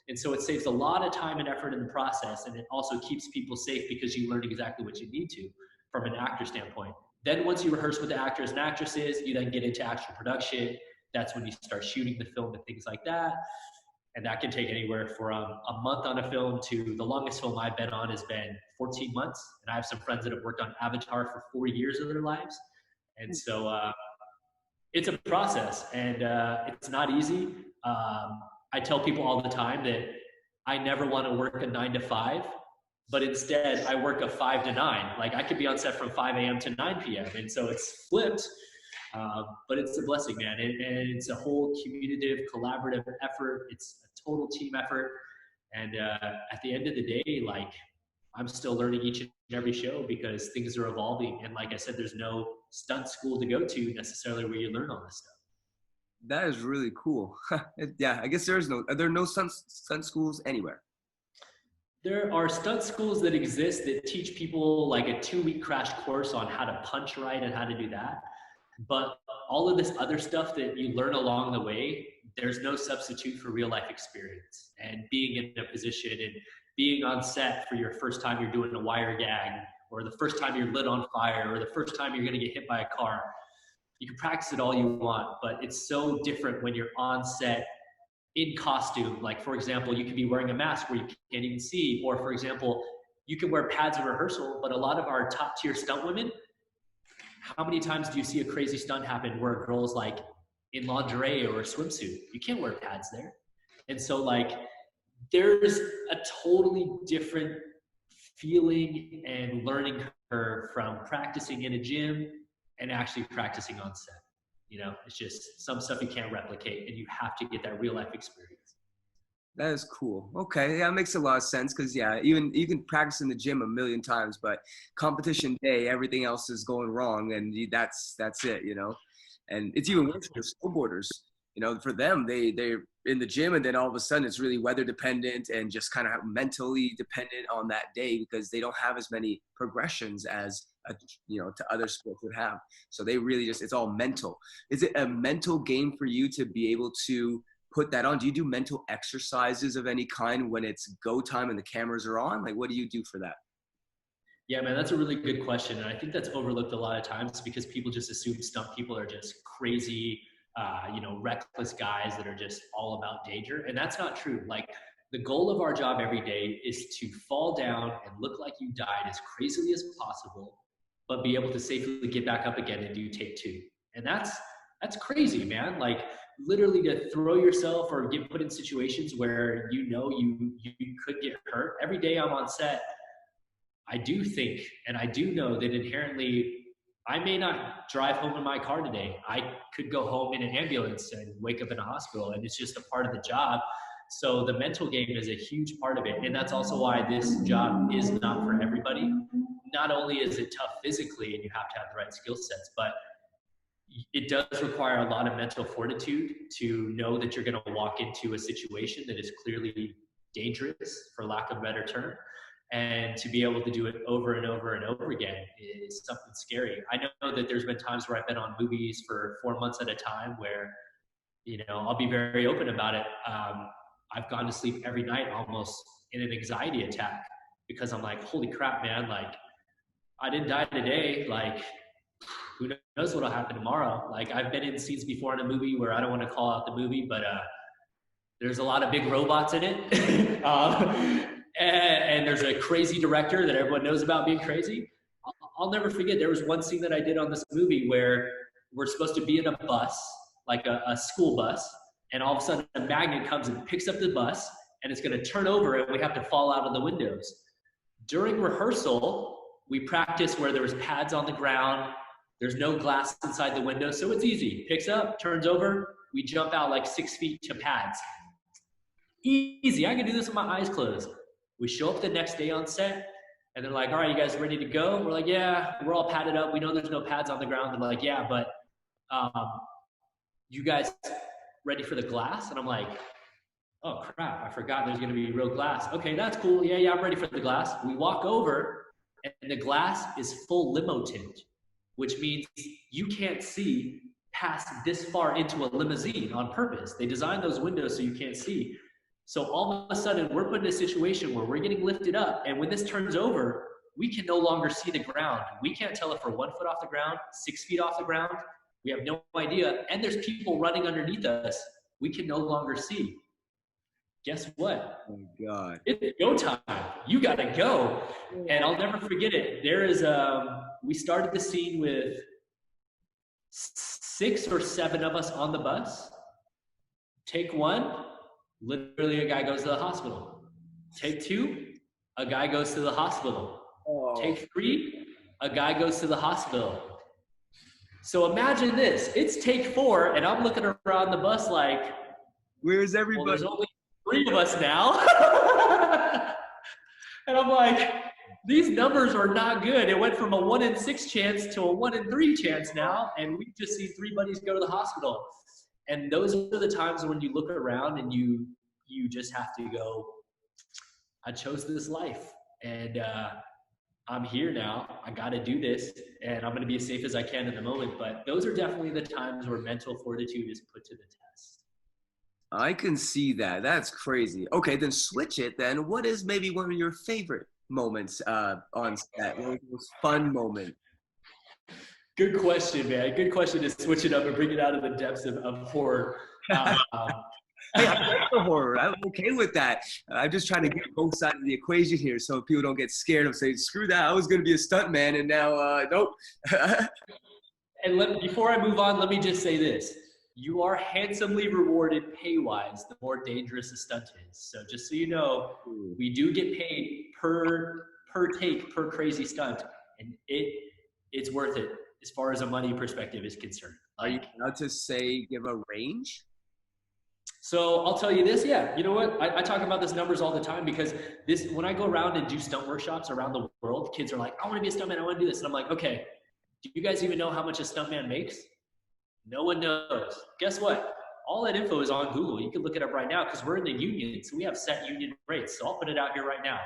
And so it saves a lot of time and effort in the process. And it also keeps people safe because you learn exactly what you need to from an actor standpoint. Then once you rehearse with the actors and actresses, you then get into actual production. That's when you start shooting the film and things like that. And that can take anywhere from a month on a film to the longest film I've been on has been 14 months. And I have some friends that have worked on Avatar for 4 years of their lives. And so it's a process, and it's not easy. I tell people all the time that I never want to work a 9 to 5, but instead I work a 5 to 9. Like I could be on set from 5 a.m. to 9 p.m. And so it's flipped, but it's a blessing, man. And it's a whole communicative, collaborative effort. It's a total team effort. And at the end of the day, like I'm still learning each and every show because things are evolving. And like I said, there's no stunt school to go to necessarily where you learn all this stuff. That is really cool. Yeah, I guess are there no stunt schools anywhere? There are stunt schools that exist that teach people like a 2-week crash course on how to punch right and how to do that. But all of this other stuff that you learn along the way, there's no substitute for real life experience and being in a position and being on set for your first time you're doing a wire gag, or the first time you're lit on fire, or the first time you're going to get hit by a car. You can practice it all you want, but it's so different when you're on set in costume. Like, for example, you could be wearing a mask where you can't even see, or for example, you can wear pads in rehearsal, but a lot of our top tier stunt women, how many times do you see a crazy stunt happen where a girl's like in lingerie or a swimsuit? You can't wear pads there. And so like, there's a totally different feeling and learning curve from practicing in a gym and actually practicing on set. You know, it's just some stuff you can't replicate, and you have to get that real life experience. That is cool. Okay, yeah, it makes a lot of sense because yeah, even you can practice in the gym a million times, but competition day, everything else is going wrong, and that's it, you know. And it's even worse for snowboarders. You know, for them, they're in the gym, and then all of a sudden it's really weather dependent and just kind of mentally dependent on that day because they don't have as many progressions as you know, to other sports would have. So they really just, it's all mental. Is it a mental game for you to be able to put that on? Do you do mental exercises of any kind when it's go time and the cameras are on? Like, what do you do for that? Yeah, man, that's a really good question. And I think that's overlooked a lot of times because people just assume stunt people are just crazy, you know, reckless guys that are just all about danger. And that's not true. Like, the goal of our job every day is to fall down and look like you died as crazily as possible, but be able to safely get back up again and do take 2. And that's crazy, man. Like, literally to throw yourself or get put in situations where you know you could get hurt. Every day I'm on set, I do think, and I do know that inherently I may not drive home in my car today. I could go home in an ambulance and wake up in a hospital, and it's just a part of the job. So the mental game is a huge part of it. And that's also why this job is not for everybody. Not only is it tough physically and you have to have the right skill sets, but it does require a lot of mental fortitude to know that you're going to walk into a situation that is clearly dangerous, for lack of a better term. And to be able to do it over and over and over again is something scary. I know that there's been times where I've been on movies for 4 months at a time where, you know, I'll be very open about it. I've gone to sleep every night almost in an anxiety attack because I'm like, holy crap, man, like, I didn't die today. Like, who knows what'll happen tomorrow? Like, I've been in scenes before in a movie where I don't want to call out the movie, but there's a lot of big robots in it. And there's a crazy director that everyone knows about being crazy. I'll never forget, there was one scene that I did on this movie where we're supposed to be in a bus, like a school bus, and all of a sudden a magnet comes and picks up the bus, and it's going to turn over, and we have to fall out of the windows. During rehearsal, we practiced where there was pads on the ground. There's no glass inside the window, so it's easy. Picks up, turns over, we jump out like 6 feet to pads. Easy, I can do this with my eyes closed. We show up the next day on set, and they're like, all right, you guys ready to go? We're like, yeah, we're all padded up. We know there's no pads on the ground. They're like, yeah, but you guys ready for the glass? And I'm like, oh crap, I forgot there's gonna be real glass. Okay, that's cool. Yeah, I'm ready for the glass. We walk over, and the glass is full limo tint, which means you can't see past this far into a limousine on purpose. They designed those windows so you can't see. So all of a sudden, we're put in a situation where we're getting lifted up, and when this turns over, we can no longer see the ground. We can't tell if we're 1 foot off the ground, 6 feet off the ground. We have no idea. And there's people running underneath us. We can no longer see. Guess what? Oh my God. It's go time. You got to go. And I'll never forget it. There is, we started the scene with 6 or 7 of us on the bus. Take 1, literally a guy goes to the hospital. Take 2, a guy goes to the hospital. Oh. Take 3, a guy goes to the hospital. So imagine this, it's take 4, and I'm looking around the bus like, where's everybody? Well, there's only 3 of us now. And I'm like, these numbers are not good. It went from a 1 in 6 chance to a 1 in 3 chance now, and we've just seen 3 buddies go to the hospital. And those are the times when you look around and you just have to go, I chose this life, and I'm here now. I got to do this, and I'm going to be as safe as I can in the moment. But those are definitely the times where mental fortitude is put to the test. I can see that. That's crazy. Okay, then switch it then. What is maybe one of your favorite moments on set? What was the most fun moment? Good question, man. Good question to switch it up and bring it out of the depths of horror. Hey, I like the horror. I'm okay with that. I'm just trying to get both sides of the equation here so people don't get scared of saying, screw that, I was going to be a stuntman and now, nope. And before I move on, let me just say this. You are handsomely rewarded pay-wise the more dangerous a stunt is. So just so you know, we do get paid per take, per crazy stunt, and it's worth it as far as a money perspective is concerned. Are you allowed to say, give a range? So I'll tell you this, yeah. You know what? I talk about this numbers all the time because when I go around and do stunt workshops around the world, kids are like, I want to be a stuntman, I want to do this. And I'm like, okay, do you guys even know how much a stuntman makes? No one knows. Guess what? All that info is on Google. You can look it up right now because we're in the union, so we have set union rates. So I'll put it out here right now.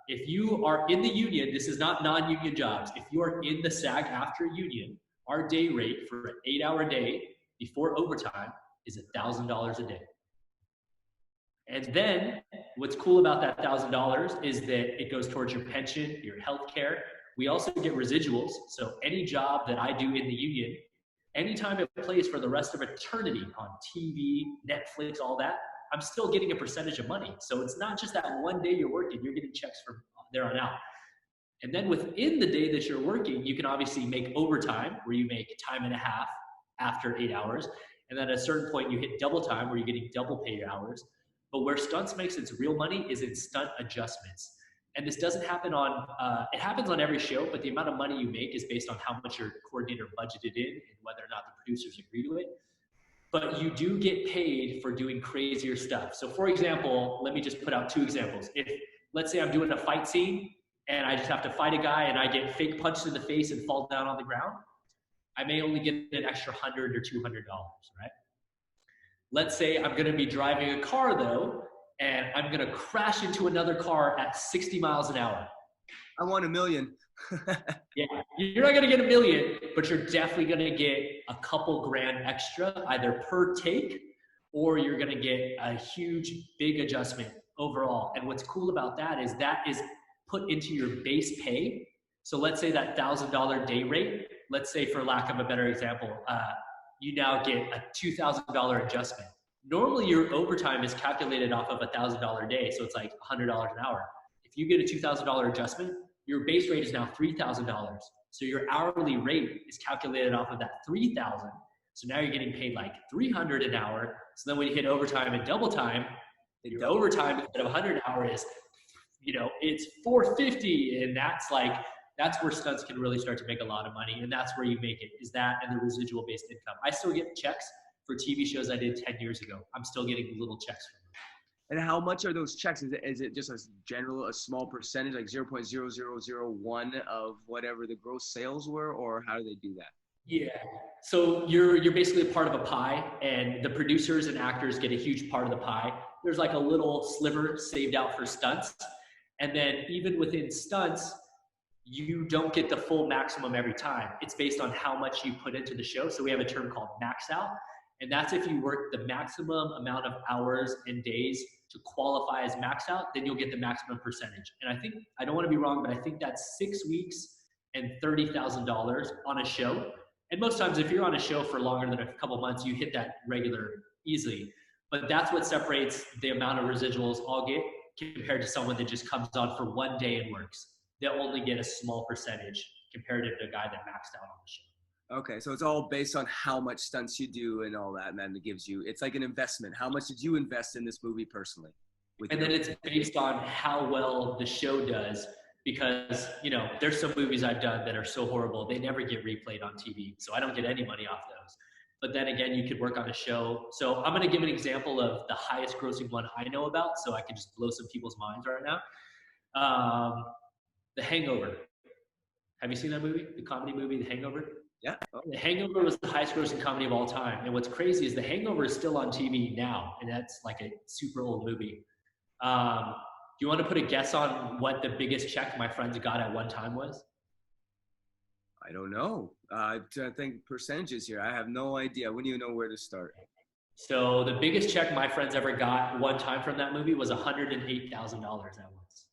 If you are in the union, this is not non-union jobs. If you are in the SAG-AFTRA union, our day rate for an 8-hour day before overtime is $1,000 a day. And then what's cool about that $1,000 is that it goes towards your pension, your health care. We also get residuals. So any job that I do in the union, anytime it plays for the rest of eternity on TV, Netflix, all that, I'm still getting a percentage of money. So it's not just that one day you're working, you're getting checks from there on out. And then within the day that you're working, you can obviously make overtime where you make time and a half after 8 hours. And then at a certain point you hit double time where you're getting double paid hours. But where stunts makes its real money is in stunt adjustments. And this doesn't happen on, it happens on every show, but the amount of money you make is based on how much your coordinator budgeted in and whether or not the producers agree to it. But you do get paid for doing crazier stuff. So for example, let me just put out 2 examples. If, let's say I'm doing a fight scene and I just have to fight a guy and I get fake punched in the face and fall down on the ground, I may only get an extra $100 or $200, right? Let's say I'm gonna be driving a car though, and I'm gonna crash into another car at 60 miles an hour. I want $1 million. Yeah, you're not gonna get $1 million, but you're definitely gonna get a couple grand extra, either per take, or you're gonna get a huge, big adjustment overall. And what's cool about that is put into your base pay. So let's say that $1,000 day rate, let's say for lack of a better example, you now get a $2,000 adjustment. Normally your overtime is calculated off of a $1,000 day, so it's like $100 an hour. If you get a $2,000 adjustment, your base rate is now $3,000. So your hourly rate is calculated off of that $3,000. So now you're getting paid like $300 an hour. So then when you hit overtime and double time, your overtime instead of $100 an hour is, it's $450, and that's where stunts can really start to make a lot of money, and that's where you make it, is that and the residual based income. I still get checks for TV shows I did 10 years ago. I'm still getting little checks from them. And how much are those checks? Is it just a small percentage, like 0.0001 of whatever the gross sales were, or how do they do that? Yeah, so you're basically a part of a pie, and the producers and actors get a huge part of the pie. There's like a little sliver saved out for stunts, and then even within stunts, you don't get the full maximum every time. It's based on how much you put into the show. So we have a term called max out, and that's if you work the maximum amount of hours and days to qualify as max out, then you'll get the maximum percentage. And I think, I don't want to be wrong, but I think that's 6 weeks and $30,000 on a show. And most times, if you're on a show for longer than a couple months, you hit that regular easily. But that's what separates the amount of residuals I'll get compared to someone that just comes on for 1 day and works. They'll only get a small percentage comparative to a guy that maxed out on the show. Okay, so it's all based on how much stunts you do and all that, and then it gives you, it's like an investment. How much did you invest in this movie personally? And then it's based on how well the show does, because, you know, there's some movies I've done that are so horrible, they never get replayed on TV, so I don't get any money off those. But then again, you could work on a show. So I'm going to give an example of the highest grossing one I know about, so I can just blow some people's minds right now. The Hangover. Have you seen that movie? The comedy movie, The Hangover? Yeah. Oh. The Hangover was the highest grossing comedy of all time. And what's crazy is The Hangover is still on TV now, and that's like a super old movie. Do you want to put a guess on what the biggest check my friends got at one time was? I don't know. I think percentages here. I have no idea. I wouldn't even know where to start. So the biggest check my friends ever got one time from that movie was $108,000 at once.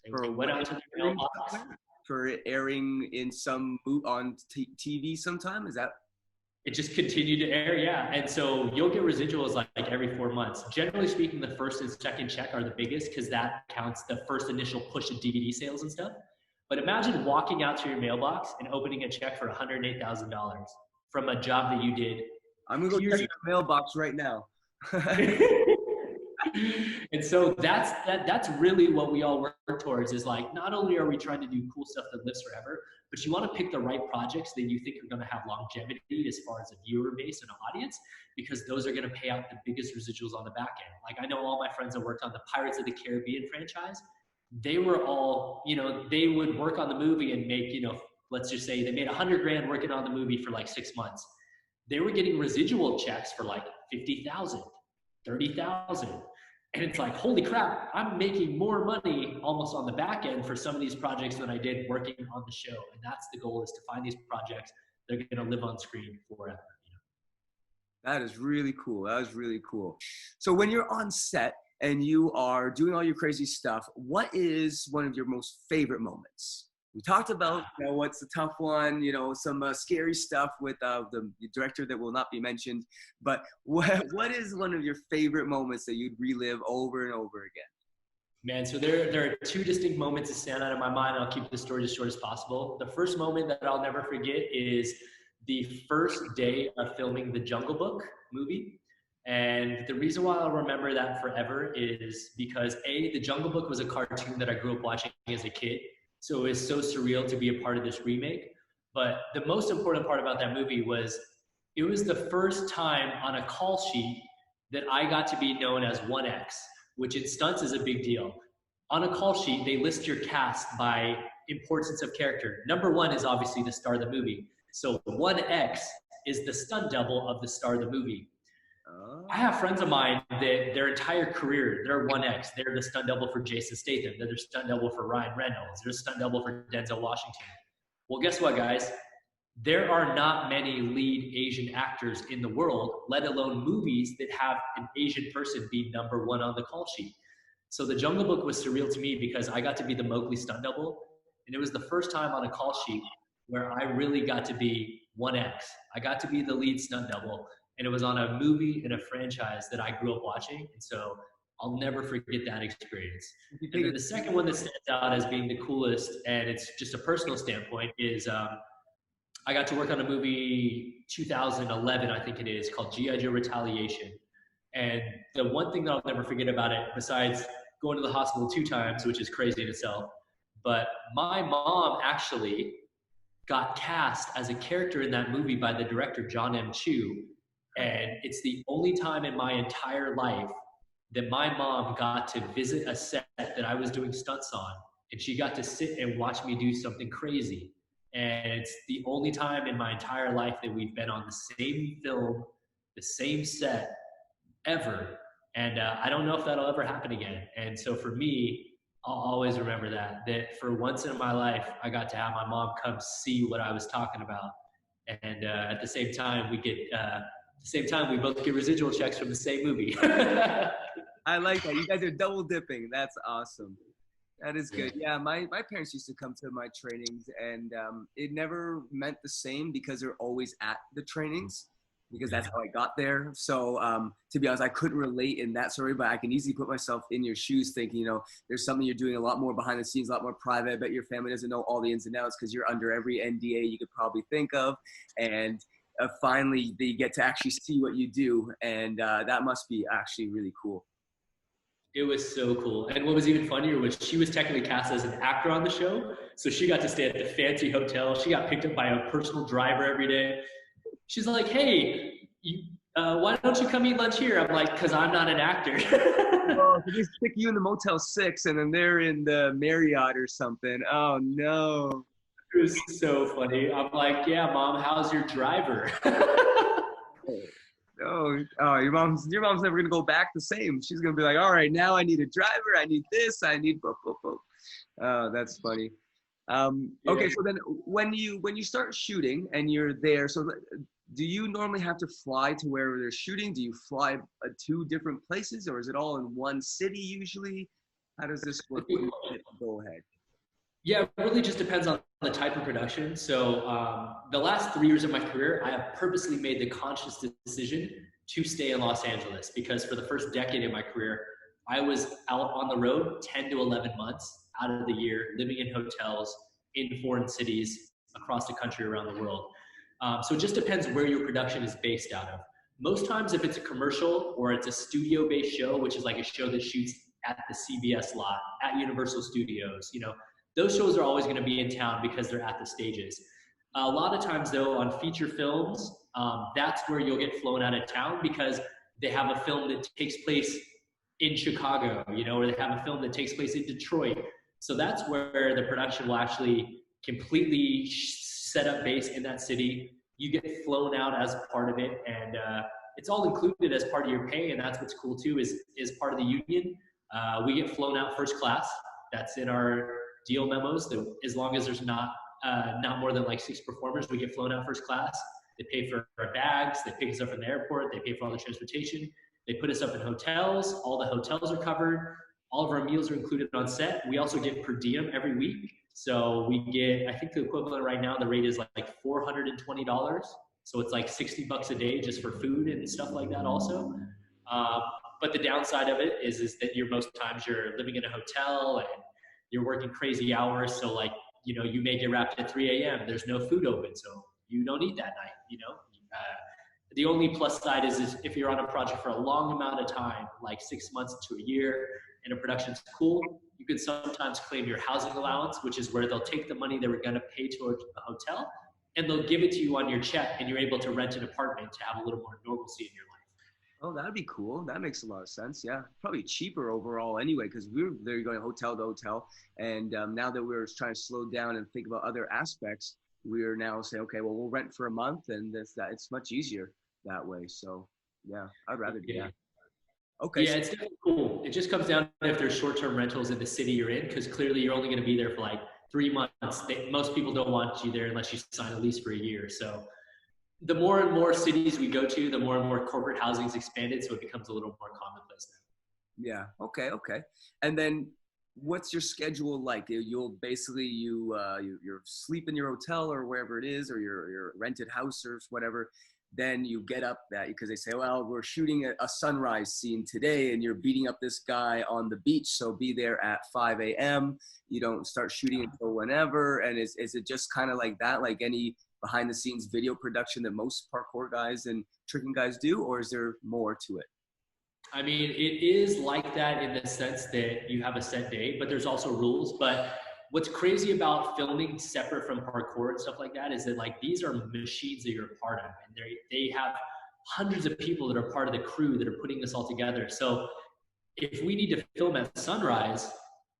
They went out to their mailbox. For airing in some on TV sometime? Is that? It just continued to air, yeah. And so you'll get residuals like every 4 months. Generally speaking, the first and second check are the biggest because that counts the first initial push of DVD sales and stuff. But imagine walking out to your mailbox and opening a check for $108,000 from a job that you did. I'm gonna go check your mailbox right now. And so that's really what we all work towards, is like, not only are we trying to do cool stuff that lives forever, but you want to pick the right projects that you think are going to have longevity as far as a viewer base and an audience, because those are going to pay out the biggest residuals on the back end. Like, I know all my friends that worked on the Pirates of the Caribbean franchise, they were all, you know, they would work on the movie and make, you know, let's just say they made $100,000 working on the movie for like 6 months. They were getting residual checks for like 50,000, 30,000. And it's like, holy crap, I'm making more money almost on the back end for some of these projects than I did working on the show. And that's the goal, is to find these projects that are going to live on screen forever. You know? That is really cool. That is really cool. So when you're on set and you are doing all your crazy stuff, what is one of your most favorite moments? We talked about, you know, what's the tough one, you know, some scary stuff with the director that will not be mentioned. But what is one of your favorite moments that you'd relive over and over again? Man, so there are two distinct moments that stand out in my mind. I'll keep the story as short as possible. The first moment that I'll never forget is the first day of filming the Jungle Book movie. And the reason why I'll remember that forever is because the Jungle Book was a cartoon that I grew up watching as a kid. So it was so surreal to be a part of this remake. But the most important part about that movie was it was the first time on a call sheet that I got to be known as 1X, which in stunts is a big deal. On a call sheet, they list your cast by importance of character. Number 1 is obviously the star of the movie. So 1X is the stunt double of the star of the movie. I have friends of mine that their entire career, they're 1X. They're the stunt double for Jason Statham. They're the stunt double for Ryan Reynolds. They're the stunt double for Denzel Washington. Well, guess what, guys? There are not many lead Asian actors in the world, let alone movies that have an Asian person be number 1 on the call sheet. So the Jungle Book was surreal to me because I got to be the Mowgli stunt double. And it was the first time on a call sheet where I really got to be 1X. I got to be the lead stunt double. And it was on a movie and a franchise that I grew up watching. And so I'll never forget that experience. And then the second one that stands out as being the coolest, and it's just a personal standpoint, is I got to work on a movie 2011, I think it is, called G.I. Joe Retaliation. And the one thing that I'll never forget about it, besides going to the hospital 2 times, which is crazy in itself, but my mom actually got cast as a character in that movie by the director, John M. Chu. And it's the only time in my entire life that my mom got to visit a set that I was doing stunts on, and she got to sit and watch me do something crazy. And it's the only time in my entire life that we've been on the same film, the same set ever. And I don't know if that'll ever happen again. And so for me, I'll always remember that for once in my life, I got to have my mom come see what I was talking about. And at the same time, we both get residual checks from the same movie. I like that. You guys are double dipping. That's awesome. That is good. Yeah, my parents used to come to my trainings, and it never meant the same because they're always at the trainings because that's how I got there. So to be honest, I couldn't relate in that story, but I can easily put myself in your shoes thinking, you know, there's something you're doing a lot more behind the scenes, a lot more private. I bet your family doesn't know all the ins and outs because you're under every NDA you could probably think of. And finally, they get to actually see what you do. And that must be actually really cool. It was so cool. And what was even funnier was she was technically cast as an actor on the show. So she got to stay at the fancy hotel. She got picked up by a personal driver every day. She's like, hey, why don't you come eat lunch here? I'm like, because I'm not an actor. Oh, they just stick you in the Motel 6 and then they're in the Marriott or something. Oh, no. It was so funny. I'm like, yeah, Mom, how's your driver? Oh, your mom's never gonna go back the same. She's gonna be like, all right, now I need a driver, I need this, I need boop, boop, boop. Oh, that's funny. Okay, so then when you start shooting and you're there, so do you normally have to fly to wherever they're shooting? Do you fly to different places, or is it all in one city usually? How does this work? Go ahead. Yeah, it really just depends on the type of production. So the last 3 years of my career, I have purposely made the conscious decision to stay in Los Angeles because for the first decade of my career, I was out on the road 10 to 11 months out of the year, living in hotels in foreign cities across the country, around the world. So it just depends where your production is based out of. Most times if it's a commercial or it's a studio-based show, which is like a show that shoots at the CBS lot, at Universal Studios, you know, those shows are always going to be in town because they're at the stages. A lot of times, though, on feature films, that's where you'll get flown out of town because they have a film that takes place in Chicago, you know, or they have a film that takes place in Detroit. So that's where the production will actually completely set up base in that city. You get flown out as part of it, and it's all included as part of your pay. And that's what's cool too, is part of the union. We get flown out first class. That's in our deal memos, that as long as there's not more than like 6 performers, we get flown out first class. They pay for our bags, they pick us up from the airport, they pay for all the transportation, they put us up in hotels, all the hotels are covered, all of our meals are included on set. We also get per diem every week. So we get, I think the equivalent right now, the rate is like $420. So it's like $60 a day just for food and stuff like that also. But the downside of it is that most times you're living in a hotel and you're working crazy hours. So like, you know, you may get wrapped at 3 a.m. There's no food open. So you don't eat that night, you know? The only plus side is if you're on a project for a long amount of time, like 6 months to a year, and a production's cool, you can sometimes claim your housing allowance, which is where they'll take the money they were going to pay towards the hotel and they'll give it to you on your check, and you're able to rent an apartment to have a little more normalcy in your life. Oh, that'd be cool. That makes a lot of sense. Yeah, probably cheaper overall anyway, because we were there going hotel to hotel, and now that we're trying to slow down and think about other aspects, we're now saying, okay, well, we'll rent for a month, and it's much easier that way. So, yeah, I'd rather do that. Okay. Yeah, it's definitely cool. It just comes down to if there's short-term rentals in the city you're in, because clearly you're only going to be there for like 3 months. Most people don't want you there unless you sign a lease for a year. So the more and more cities we go to, the more and more corporate housing is expanded, so it becomes a little more commonplace now. Yeah. Okay. And then, what's your schedule like? You'll basically you sleep in your hotel or wherever it is, or your rented house or whatever. Then you get up because they say, well, we're shooting a sunrise scene today, and you're beating up this guy on the beach, so be there at 5 a.m. You don't start shooting until whenever. And is it just kind of like that, like any behind the scenes video production that most parkour guys and tricking guys do, or is there more to it? I mean, it is like that in the sense that you have a set day, but there's also rules. But what's crazy about filming separate from parkour and stuff like that is that like these are machines that you're a part of, and they have hundreds of people that are part of the crew that are putting this all together. So if we need to film at sunrise,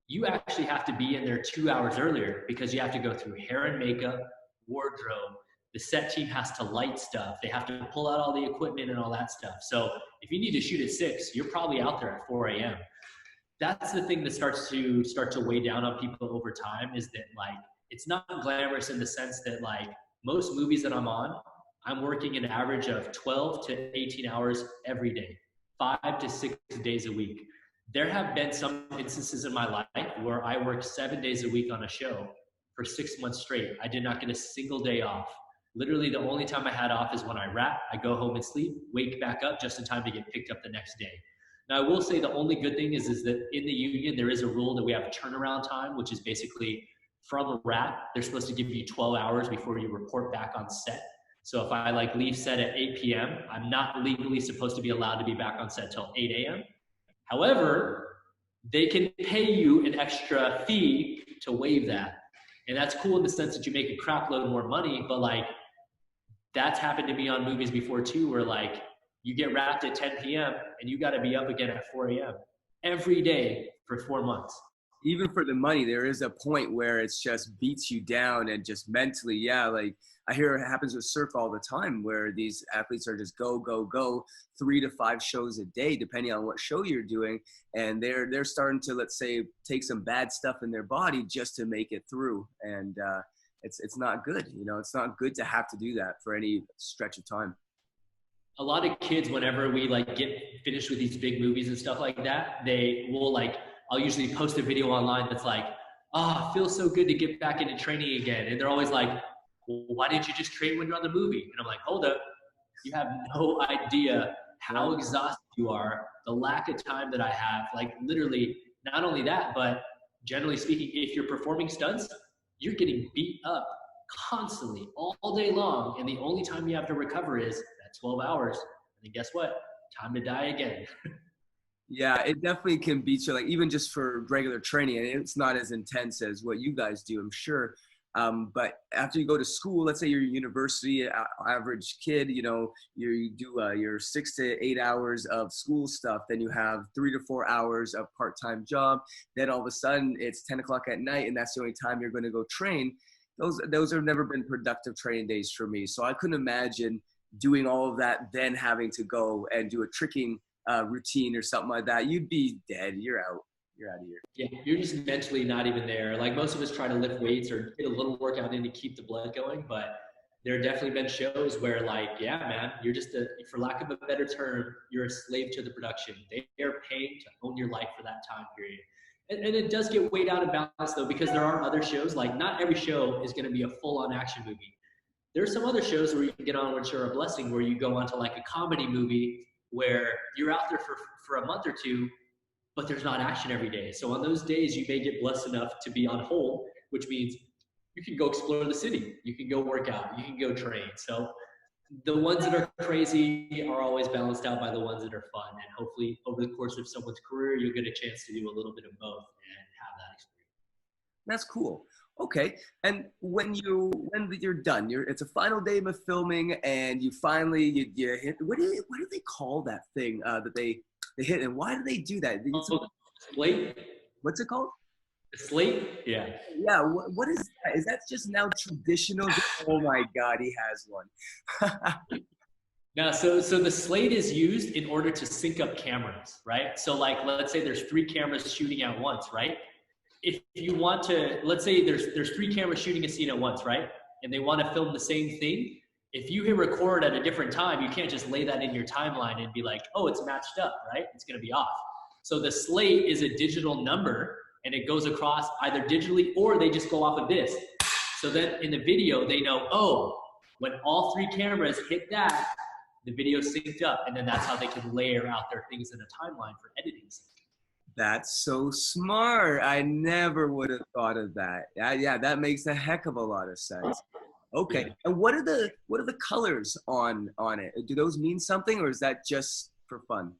you actually have to be in there 2 hours earlier because you have to go through hair and makeup, wardrobe. The set team has to light stuff. They have to pull out all the equipment and all that stuff. So if you need to shoot at 6, you're probably out there at 4 a.m. That's the thing that starts to weigh down on people over time, is that like it's not glamorous in the sense that like most movies that I'm on, I'm working an average of 12 to 18 hours every day, 5 to 6 days a week. There have been some instances in my life where I worked 7 days a week on a show for 6 months straight. I did not get a single day off. Literally, the only time I had off is when I wrap, I go home and sleep, wake back up just in time to get picked up the next day. Now, I will say the only good thing is that in the union, there is a rule that we have a turnaround time, which is basically from a wrap, they're supposed to give you 12 hours before you report back on set. So if I like leave set at 8 p.m., I'm not legally supposed to be allowed to be back on set till 8 a.m. However, they can pay you an extra fee to waive that. And that's cool in the sense that you make a crap load more money, but like that's happened to me on movies before too, where like you get wrapped at 10 p.m. and you got to be up again at 4 a.m. every day for 4 months. Even for the money, there is a point where it's just beats you down and just mentally, yeah, like I hear it happens with surf all the time where these athletes are just go 3 to 5 shows a day, depending on what show you're doing. And they're starting to, let's say, take some bad stuff in their body just to make it through. And it's not good. You know, it's not good to have to do that for any stretch of time. A lot of kids, whenever we like get finished with these big movies and stuff like that, they will like, I'll usually post a video online that's like, oh, it feels so good to get back into training again. And they're always like, well, why didn't you just train when you're on the movie? And I'm like, hold up. You have no idea how exhausted you are, the lack of time that I have. Like literally, not only that, but generally speaking, if you're performing stunts, you're getting beat up constantly all day long. And the only time you have to recover is that 12 hours. And then guess what? Time to die again. Yeah, it definitely can beat you, like even just for regular training. And it's not as intense as what you guys do, I'm sure. But after you go to school, let's say you're a university average kid, you know, you do your 6 to 8 hours of school stuff. Then you have 3 to 4 hours of part-time job. Then all of a sudden it's 10 o'clock at night and that's the only time you're going to go train. Those have never been productive training days for me. So I couldn't imagine doing all of that, then having to go and do a tricking routine or something like that. You'd be dead. You're out. You're out of here. Yeah, you're just mentally not even there. Like most of us try to lift weights or get a little workout in to keep the blood going, but there have definitely been shows where like, yeah, man, you're just for lack of a better term, you're a slave to the production. They are paying to own your life for that time period. And it does get weighed out of balance though, because there are other shows, like not every show is going to be a full-on action movie. There's some other shows where you can get on, which are a blessing, where you go onto like a comedy movie where you're out there for a month or two, but there's not action every day. So on those days, you may get blessed enough to be on hold, which means you can go explore the city. You can go work out. You can go train. So the ones that are crazy are always balanced out by the ones that are fun. And hopefully over the course of someone's career, you'll get a chance to do a little bit of both and have that experience. That's cool. Okay. And when you're done, it's a final day of filming and you finally, you hit, what do they call that thing that they hit, and why do they do that? Slate? What's it called? The slate? Yeah. Yeah. What is that? Is that just now traditional? Oh my God, he has one. Now, so the slate is used in order to sync up cameras, right? So like, let's say there's 3 cameras shooting at once, right? If you want to, let's say there's 3 cameras shooting a scene at once, right? And they want to film the same thing. If you hit record at a different time, you can't just lay that in your timeline and be like, oh, it's matched up, right? It's going to be off. So the slate is a digital number and it goes across either digitally or they just go off of this. So then in the video, they know, oh, when all 3 cameras hit that, the video synced up. And then that's how they can layer out their things in a timeline for editing. That's so smart. I never would have thought of that. Yeah, that makes a heck of a lot of sense. Okay. Yeah. And what are the colors on it? Do those mean something or is that just for fun?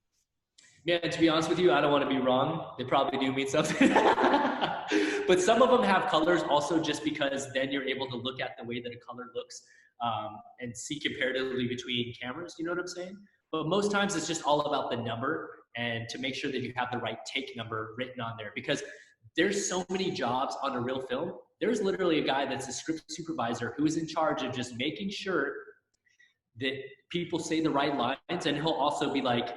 Yeah, to be honest with you, I don't want to be wrong. They probably do mean something. But some of them have colors also just because then you're able to look at the way that a color looks and see comparatively between cameras. You know what I'm saying? But most times it's just all about the number and to make sure that you have the right take number written on there, because there's so many jobs on a real film. There's literally a guy that's a script supervisor who is in charge of just making sure that people say the right lines, and he'll also be like,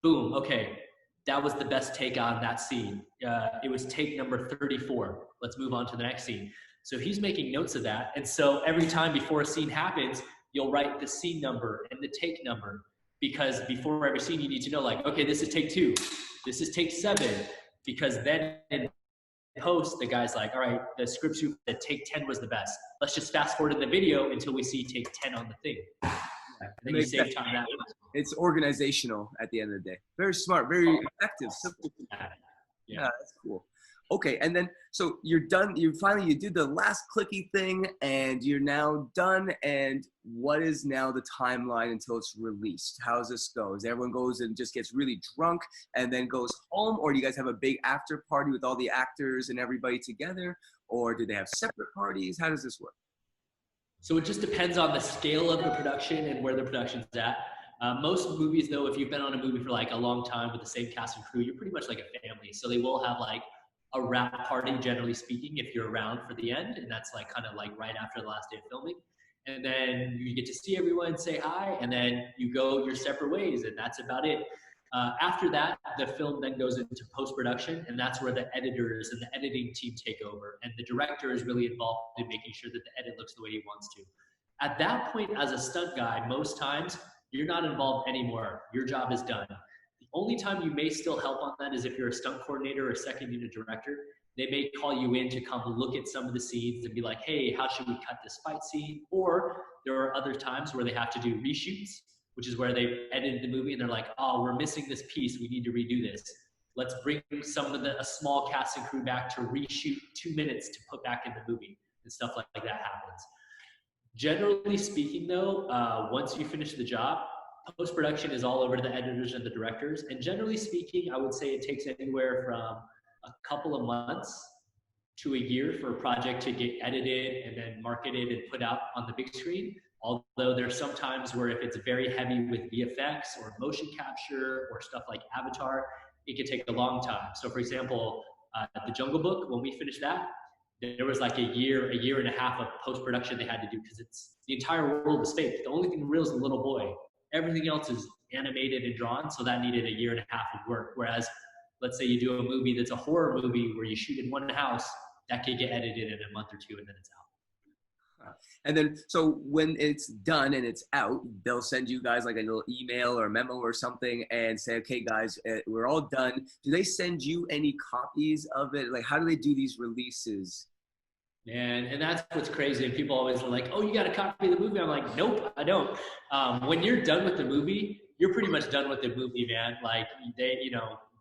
boom, okay, that was the best take on that scene. It was take number 34. Let's move on to the next scene. So he's making notes of that. And so every time before a scene happens, you'll write the scene number and the take number. because before every scene, you need to know, like, okay, this is take 2, this is take 7, because then in post, the guy's like, all right, the script suit that take 10 was the best. Let's just fast forward in the video until we see take 10 on the thing. And then you save time that way. It's organizational at the end of the day. Very smart, very effective. Yeah, that's cool. Okay, and then so you're done. You did the last clicky thing, and you're now done. And what is now the timeline until it's released? How does this go? Is everyone goes and just gets really drunk and then goes home, or do you guys have a big after party with all the actors and everybody together, or do they have separate parties? How does this work? So it just depends on the scale of the production and where the production's at. Most movies, though, if you've been on a movie for like a long time with the same cast and crew, you're pretty much like a family. So they will have like a wrap party, generally speaking, if you're around for the end, and that's like kind of like right after the last day of filming. And then you get to see everyone, say hi, and then you go your separate ways, and that's about it. After that, the film then goes into post-production, and that's where the editors and the editing team take over, and the director is really involved in making sure that the edit looks the way he wants to. At that point, as a stunt guy, most times you're not involved anymore. Your job is done. The only time you may still help on that is if you're a stunt coordinator or a second unit director. They may call you in to come look at some of the scenes and be like, hey, how should we cut this fight scene? Or there are other times where they have to do reshoots, which is where they edited the movie and they're like, oh, we're missing this piece. We need to redo this. Let's bring a small cast and crew back to reshoot 2 minutes to put back in the movie, and stuff like that happens. Generally speaking, though, once you finish the job, post-production is all over the editors and the directors. And generally speaking, I would say it takes anywhere from a couple of months to a year for a project to get edited and then marketed and put out on the big screen. Although there's some times where if it's very heavy with VFX or motion capture or stuff like Avatar, it could take a long time. So for example, The Jungle Book, when we finished that, there was like a year and a half of post-production they had to do because it's the entire world is fake. The only thing real is the little boy. Everything else is animated and drawn, so that needed a year and a half of work. Whereas, let's say you do a movie that's a horror movie where you shoot in one house, that could get edited in a month or two and then it's out. And then, so when it's done and it's out, they'll send you guys like a little email or memo or something and say, okay, guys, we're all done. Do they send you any copies of it? Like, how do they do these releases? And that's what's crazy. And people always are like, oh, you got a copy of the movie? I'm like, nope, I don't. When you're done with the movie, you're pretty much done with the movie, man. Like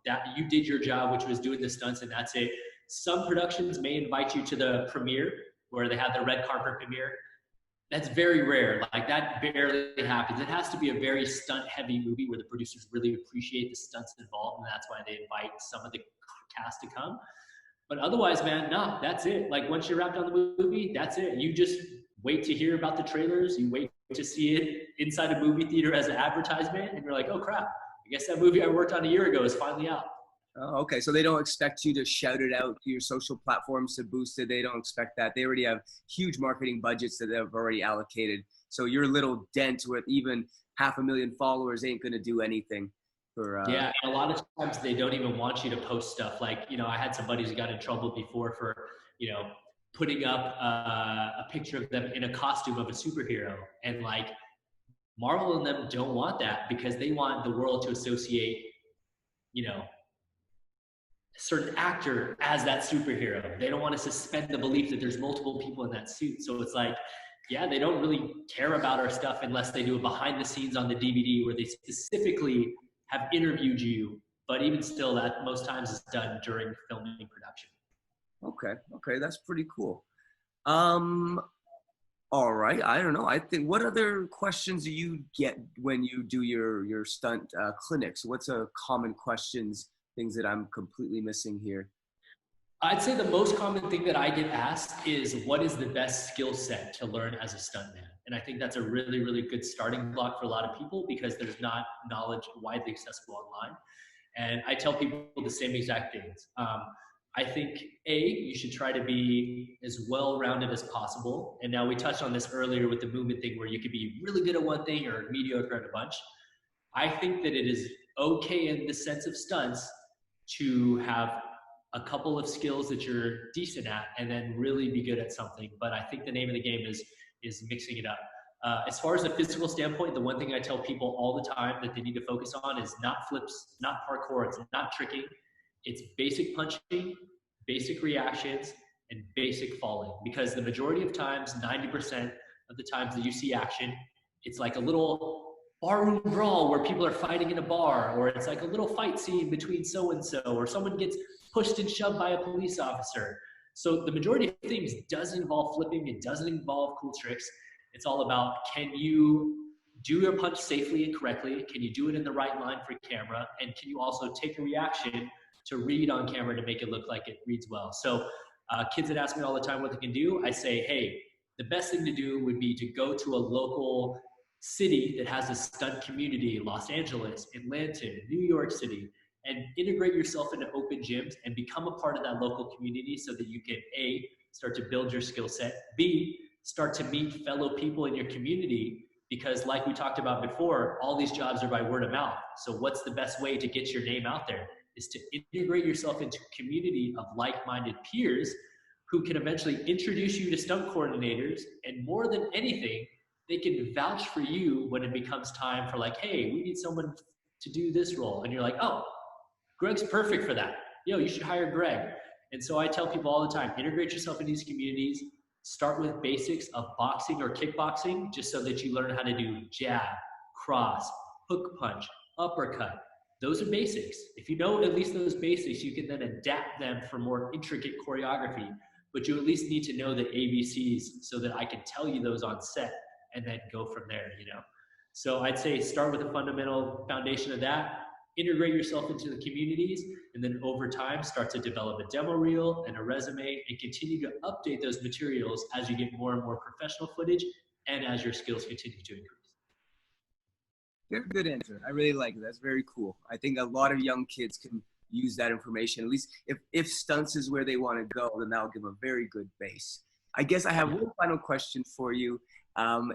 that you did your job, which was doing the stunts, and that's it. Some productions may invite you to the premiere where they have the red carpet premiere. That's very rare. Like that barely happens. It has to be a very stunt heavy movie where the producers really appreciate the stunts involved, and that's why they invite some of the cast to come. But otherwise, man, no, that's it. Like once you're wrapped on the movie, that's it. You just wait to hear about the trailers. You wait to see it inside a movie theater as an advertisement, and you're like, oh crap, I guess that movie I worked on a year ago is finally out. Oh, okay, so they don't expect you to shout it out to your social platforms to boost it. They don't expect that. They already have huge marketing budgets that they've already allocated. So your little dent with even 500,000 followers ain't going to do anything. Yeah, a lot of times they don't even want you to post stuff. Like, I had some buddies who got in trouble before for, putting up a picture of them in a costume of a superhero. And like Marvel and them don't want that because they want the world to associate, a certain actor as that superhero. They don't want to suspend the belief that there's multiple people in that suit. So it's like, yeah, they don't really care about our stuff unless they do it behind the scenes on the DVD where they specifically have interviewed you, but even still, that most times is done during filming production. Okay, that's pretty cool. All right, I don't know. I think, what other questions do you get when you do your stunt clinics? What's a common questions, things that I'm completely missing here? I'd say the most common thing that I get asked is, what is the best skill set to learn as a stuntman? And I think that's a really, really good starting block for a lot of people because there's not knowledge widely accessible online. And I tell people the same exact things. I think, you should try to be as well-rounded as possible. And now we touched on this earlier with the movement thing where you could be really good at one thing or mediocre at a bunch. I think that it is okay in the sense of stunts to have a couple of skills that you're decent at and then really be good at something. But I think the name of the game is mixing it up. As far as a physical standpoint, the one thing I tell people all the time that they need to focus on is not flips, not parkour, it's not tricking. It's basic punching, basic reactions, and basic falling. Because the majority of times, 90% of the times that you see action, it's like a little barroom brawl where people are fighting in a bar, or it's like a little fight scene between so-and-so, or someone gets pushed and shoved by a police officer. So the majority of things doesn't involve flipping, it doesn't involve cool tricks. It's all about, can you do your punch safely and correctly? Can you do it in the right line for camera? And can you also take a reaction to read on camera to make it look like it reads well? So kids that ask me all the time what they can do, I say, hey, the best thing to do would be to go to a local city that has a stunt community, Los Angeles, Atlanta, New York City, and integrate yourself into open gyms and become a part of that local community so that you can, A, start to build your skill set, B, start to meet fellow people in your community, because like we talked about before, all these jobs are by word of mouth. So what's the best way to get your name out there is to integrate yourself into a community of like-minded peers who can eventually introduce you to stunt coordinators, and more than anything, they can vouch for you when it becomes time for like, hey, we need someone to do this role. And you're like, oh, Greg's perfect for that. Yo, you should hire Greg. And so I tell people all the time, integrate yourself in these communities. Start with basics of boxing or kickboxing, just so that you learn how to do jab, cross, hook punch, uppercut. Those are basics. If you know at least those basics, you can then adapt them for more intricate choreography. But you at least need to know the ABCs so that I can tell you those on set and then go from there, you know? So I'd say start with the fundamental foundation of that, integrate yourself into the communities, and then over time start to develop a demo reel and a resume and continue to update those materials as you get more and more professional footage and as your skills continue to increase. Very good answer. I really like it. That's very cool. I think a lot of young kids can use that information. At least if stunts is where they want to go, then that'll give them a very good base. I guess I have one final question for you.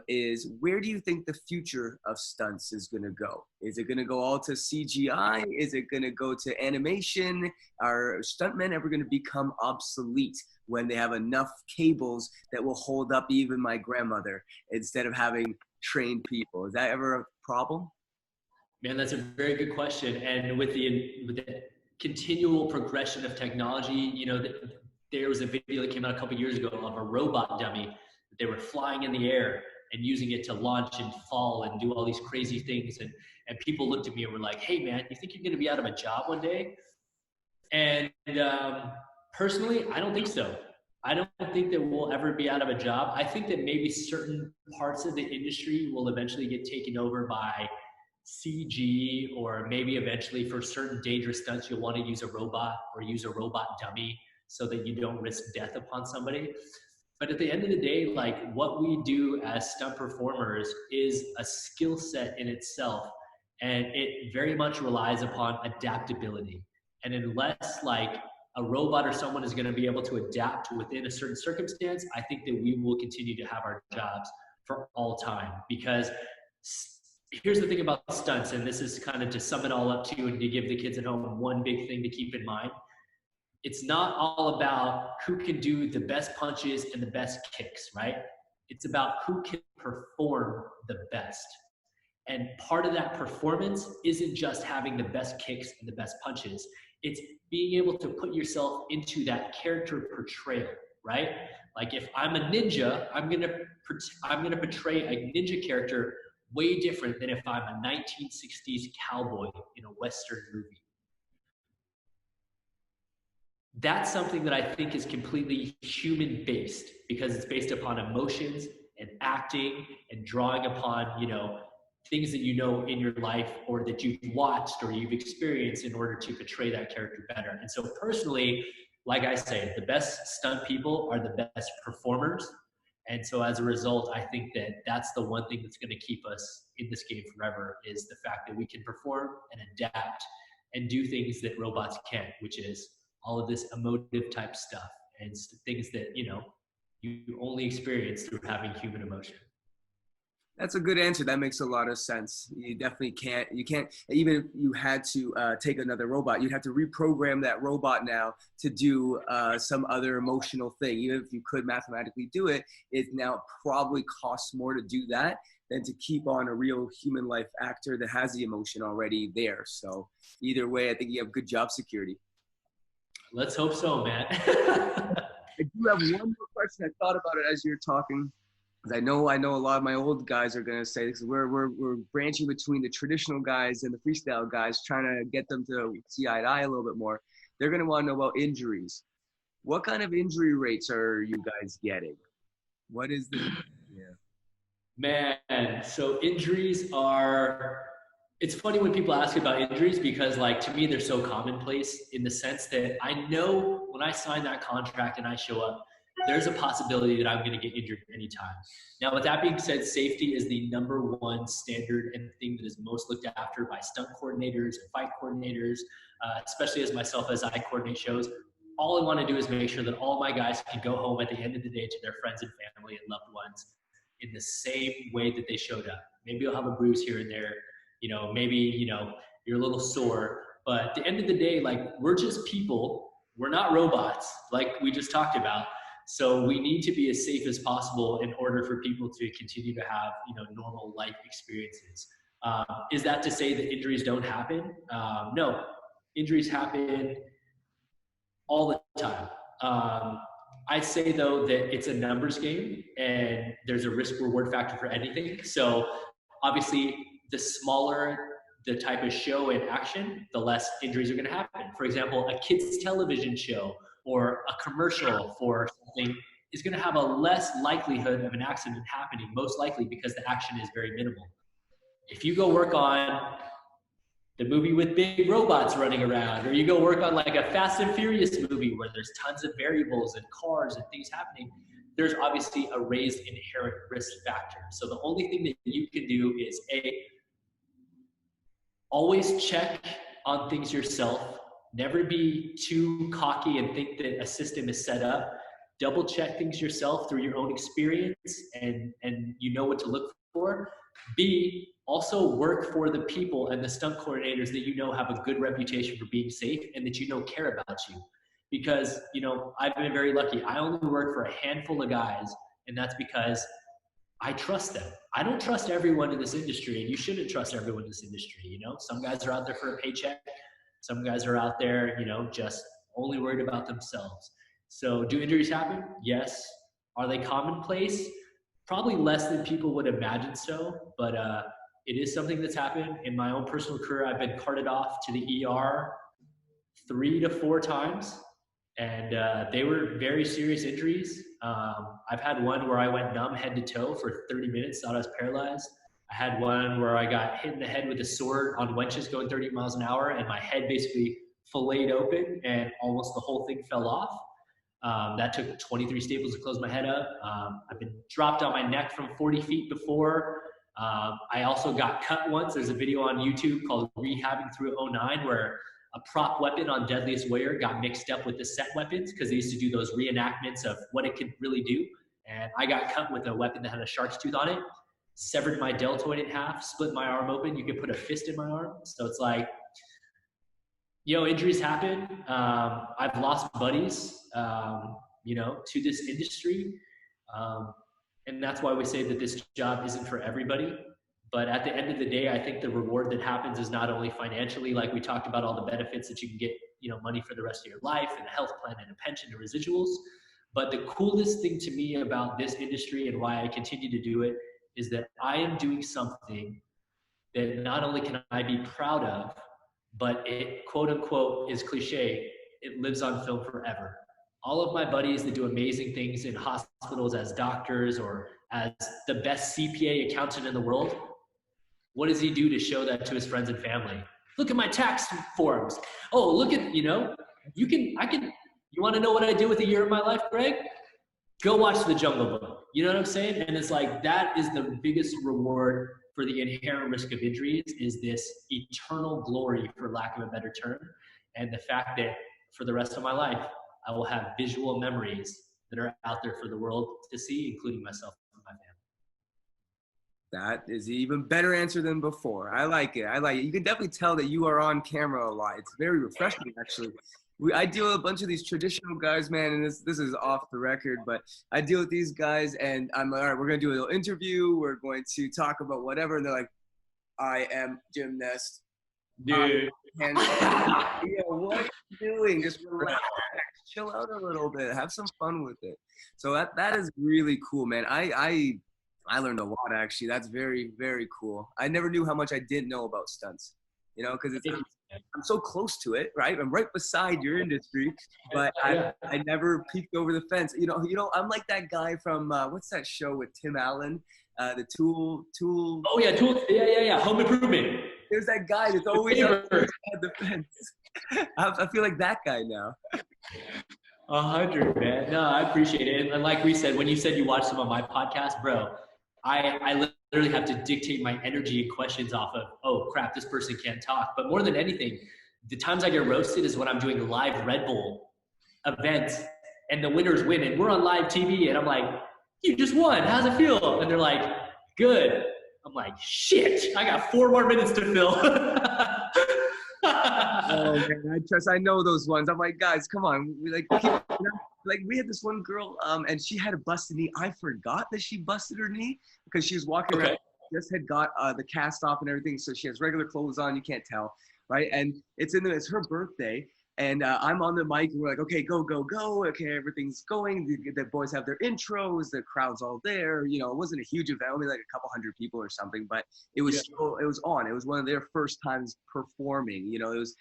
Is where do you think the future of stunts is going to go? Is it going to go all to CGI? Is it going to go to animation? Are stuntmen ever going to become obsolete when they have enough cables that will hold up even my grandmother instead of having trained people? Is that ever a problem? Man, that's a very good question. And with the continual progression of technology, you know, there was a video that came out a couple years ago of a robot dummy. They were flying in the air and using it to launch and fall and do all these crazy things. And people looked at me and were like, hey, man, you think you're going to be out of a job one day? And personally, I don't think so. I don't think that we'll ever be out of a job. I think that maybe certain parts of the industry will eventually get taken over by CG, or maybe eventually for certain dangerous stunts, you'll want to use a robot or use a robot dummy so that you don't risk death upon somebody. But at the end of the day, like, what we do as stunt performers is a skill set in itself. And it very much relies upon adaptability. And unless like a robot or someone is going to be able to adapt within a certain circumstance, I think that we will continue to have our jobs for all time. Because here's the thing about stunts, and this is kind of to sum it all up to you and to give the kids at home one big thing to keep in mind. It's not all about who can do the best punches and the best kicks, right? It's about who can perform the best. And part of that performance isn't just having the best kicks and the best punches. It's being able to put yourself into that character portrayal, right? Like if I'm a ninja, I'm gonna portray a ninja character way different than if I'm a 1960s cowboy in a Western movie. That's something that I think is completely human based, because it's based upon emotions and acting and drawing upon, you know, things that you know in your life or that you've watched or you've experienced in order to portray that character better. And so personally, like I say, the best stunt people are the best performers. And so as a result, I think that that's the one thing that's going to keep us in this game forever, is the fact that we can perform and adapt and do things that robots can't, which is all of this emotive type stuff and things that, you know, you only experience through having human emotion. That's a good answer. That makes a lot of sense. You definitely can't, even if you had to take another robot, you'd have to reprogram that robot now to do some other emotional thing. Even if you could mathematically do it, it now probably costs more to do that than to keep on a real human life actor that has the emotion already there. So either way, I think you have good job security. Let's hope so, man. I do have one more question. I thought about it as you're talking. I know a lot of my old guys are gonna say this. We're branching between the traditional guys and the freestyle guys, trying to get them to see eye to eye a little bit more. They're gonna want to know about injuries. What kind of injury rates are you guys getting? What is the Man, so injuries are, it's funny when people ask about injuries because like to me they're so commonplace in the sense that I know when I sign that contract and I show up, there's a possibility that I'm going to get injured anytime. Now, with that being said, safety is the number one standard and thing that is most looked after by stunt coordinators and fight coordinators, especially as myself as I coordinate shows. All I want to do is make sure that all my guys can go home at the end of the day to their friends and family and loved ones in the same way that they showed up. Maybe you'll have a bruise here and there, maybe, you're a little sore, but at the end of the day, like we're just people, we're not robots, like we just talked about. So we need to be as safe as possible in order for people to continue to have, normal life experiences. Is that to say that injuries don't happen? No, injuries happen all the time. I say though that it's a numbers game and there's a risk reward factor for anything. So obviously the smaller the type of show and action, the less injuries are going to happen. For example, a kids television show or a commercial for something is going to have a less likelihood of an accident happening, most likely because the action is very minimal. If you go work on the movie with big robots running around, or you go work on like a Fast and Furious movie where there's tons of variables and cars and things happening, there's obviously a raised inherent risk factor. So the only thing that you can do is always check on things yourself. Never be too cocky and think that a system is set up. Double check things yourself through your own experience and you know what to look for. B, also work for the people and the stunt coordinators that you know have a good reputation for being safe and that you know care about you. Because, I've been very lucky. I only work for a handful of guys, and that's because I trust them. I don't trust everyone in this industry, and you shouldn't trust everyone in this industry. Some guys are out there for a paycheck. Some guys are out there, just only worried about themselves. So do injuries happen? Yes. Are they commonplace? Probably less than people would imagine so, but it is something that's happened. In my own personal career, I've been carted off to the ER 3 to 4 times, and they were very serious injuries. I've had one where I went numb head to toe for 30 minutes, thought I was paralyzed. I had one where I got hit in the head with a sword on wenches going 30 miles an hour, and my head basically filleted open and almost the whole thing fell off. That took 23 staples to close my head up. I've been dropped on my neck from 40 feet before. I also got cut once. There's a video on YouTube called Rehabbing Through '09 where a prop weapon on Deadliest Warrior got mixed up with the set weapons because they used to do those reenactments of what it could really do. And I got cut with a weapon that had a shark's tooth on it, severed my deltoid in half, split my arm open. You could put a fist in my arm. So it's like, injuries happen. I've lost buddies, to this industry. And that's why we say that this job isn't for everybody. But at the end of the day, I think the reward that happens is not only financially, like we talked about all the benefits that you can get, money for the rest of your life and a health plan and a pension and residuals. But the coolest thing to me about this industry and why I continue to do it is that I am doing something that not only can I be proud of, but it, quote unquote, is cliche, it lives on film forever. All of my buddies that do amazing things in hospitals as doctors or as the best CPA accountant in the world, what does he do to show that to his friends and family? Look at my tax forms. Oh, look at, you want to know what I did with a year of my life, Greg? Go watch The Jungle Book. You know what I'm saying? And it's like, that is the biggest reward for the inherent risk of injuries, is this eternal glory, for lack of a better term. And the fact that for the rest of my life, I will have visual memories that are out there for the world to see, including myself and my family. That is an even better answer than before. I like it. I like it. You can definitely tell that you are on camera a lot. It's very refreshing, actually. I deal with a bunch of these traditional guys, man, and this is off the record, but I deal with these guys, and I'm like, all right, we're going to do a little interview. We're going to talk about whatever. And they're like, I am gymnast. Dude. And, what are you doing? Just relax. Chill out a little bit. Have some fun with it. So that is really cool, man. I learned a lot, actually. That's very, very cool. I never knew how much I didn't know about stunts, because I'm so close to it, right? I'm right beside your industry, but I never peeked over the fence. I'm like that guy from, what's that show with Tim Allen? The Tool. Oh, yeah, Tool. Yeah. Home Improvement. There's that guy that's always up the fence. I feel like that guy now. 100, man. No, I appreciate it. And like we said, when you said you watched some of my podcasts, bro, I literally have to dictate my energy and questions off of, oh crap, this person can't talk. But more than anything, the times I get roasted is when I'm doing live Red Bull events and the winners win and we're on live TV and I'm like, you just won. How's it feel? And they're like, good. I'm like, shit, I got 4 more minutes to fill. Oh man, I know those ones. I'm like, guys, come on. We had this one girl, and she had a busted knee. I forgot that she busted her knee because she was walking around. Just had got the cast off and everything, so she has regular clothes on. You can't tell, right? And it's her birthday, and I'm on the mic, and we're like, okay, go. Okay, everything's going. The boys have their intros. The crowd's all there. It wasn't a huge event, only like a couple hundred people or something, but it was it was on. It was one of their first times performing. It was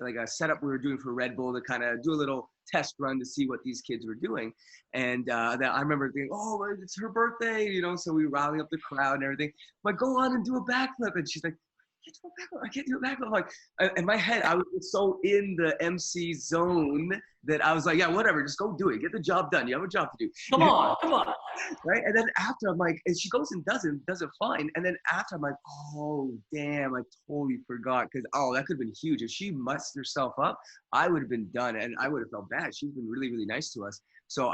like a setup we were doing for Red Bull to kind of do a little test run to see what these kids were doing. And that I remember thinking, oh, it's her birthday, so we rallying up the crowd and everything. I'm like, go on and do a backflip. And she's like, I can't do a backflip. I'm like, in my head, I was so in the MC zone that I was like, yeah, whatever, just go do it. Get the job done. You have a job to do. Come on. Right? And then after, I'm like, and she goes and does it fine. And then after, I'm like, oh, damn, I totally forgot. Because, that could have been huge. If she messed herself up, I would have been done. And I would have felt bad. She's been really, really nice to us. So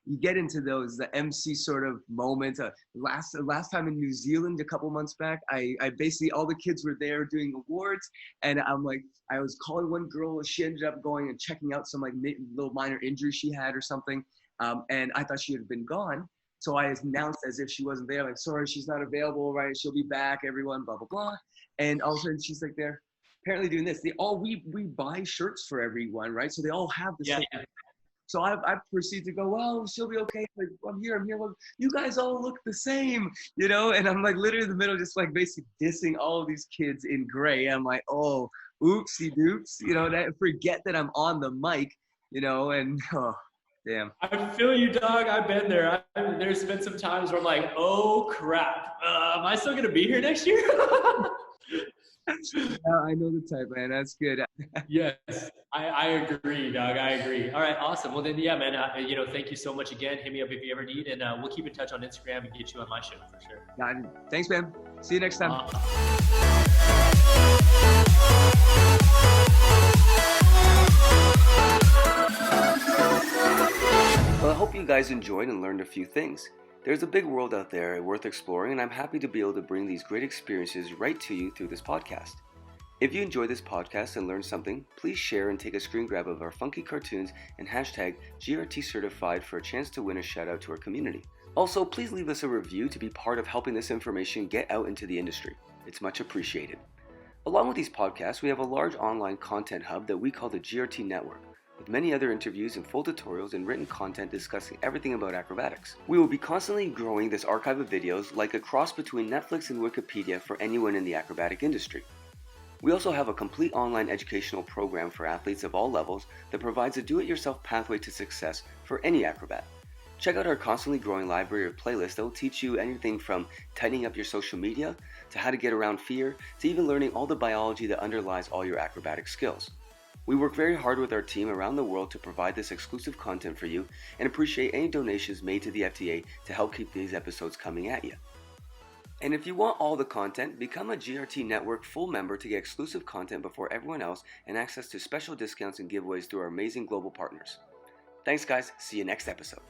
you get into the MC sort of moments. Last time in New Zealand, a couple months back, I basically, all the kids were there doing awards. And I'm like, I was calling one girl. She ended up going and checking out some like little minor injury she had or something. And I thought she had been gone. So I announced as if she wasn't there, like, sorry, she's not available, right? She'll be back, everyone, blah, blah, blah. And all of a sudden she's like there, apparently doing this. We buy shirts for everyone, right? So they all have the same. So I proceed to go, well, she'll be okay. Like, I'm here. Well, you guys all look the same, And I'm like literally in the middle, just like basically dissing all of these kids in gray. I'm like, oh, oopsie doops, that forget that I'm on the mic, and oh, damn. I feel you, dog. I've been there. There's been some times where I'm like, oh crap, am I still going to be here next year? I know the type, man. That's good. Yes, I agree, dog. I agree. All right, awesome. Well, then, yeah, man, thank you so much again. Hit me up if you ever need, and we'll keep in touch on Instagram and get you on my show for sure. Thanks, man. See you next time. Well, I hope you guys enjoyed and learned a few things. There's a big world out there worth exploring, and I'm happy to be able to bring these great experiences right to you through this podcast. If you enjoyed this podcast and learned something, please share and take a screen grab of our funky cartoons and hashtag GRT certified for a chance to win a shout out to our community. Also, please leave us a review to be part of helping this information get out into the industry. It's much appreciated. Along with these podcasts, we have a large online content hub that we call the GRT Network, with many other interviews and full tutorials and written content discussing everything about acrobatics. We will be constantly growing this archive of videos like a cross between Netflix and Wikipedia for anyone in the acrobatic industry. We also have a complete online educational program for athletes of all levels that provides a do-it-yourself pathway to success for any acrobat. Check out our constantly growing library of playlists that will teach you anything from tightening up your social media, to how to get around fear, to even learning all the biology that underlies all your acrobatic skills. We work very hard with our team around the world to provide this exclusive content for you and appreciate any donations made to the FTA to help keep these episodes coming at you. And if you want all the content, become a GRT Network full member to get exclusive content before everyone else and access to special discounts and giveaways through our amazing global partners. Thanks guys, see you next episode.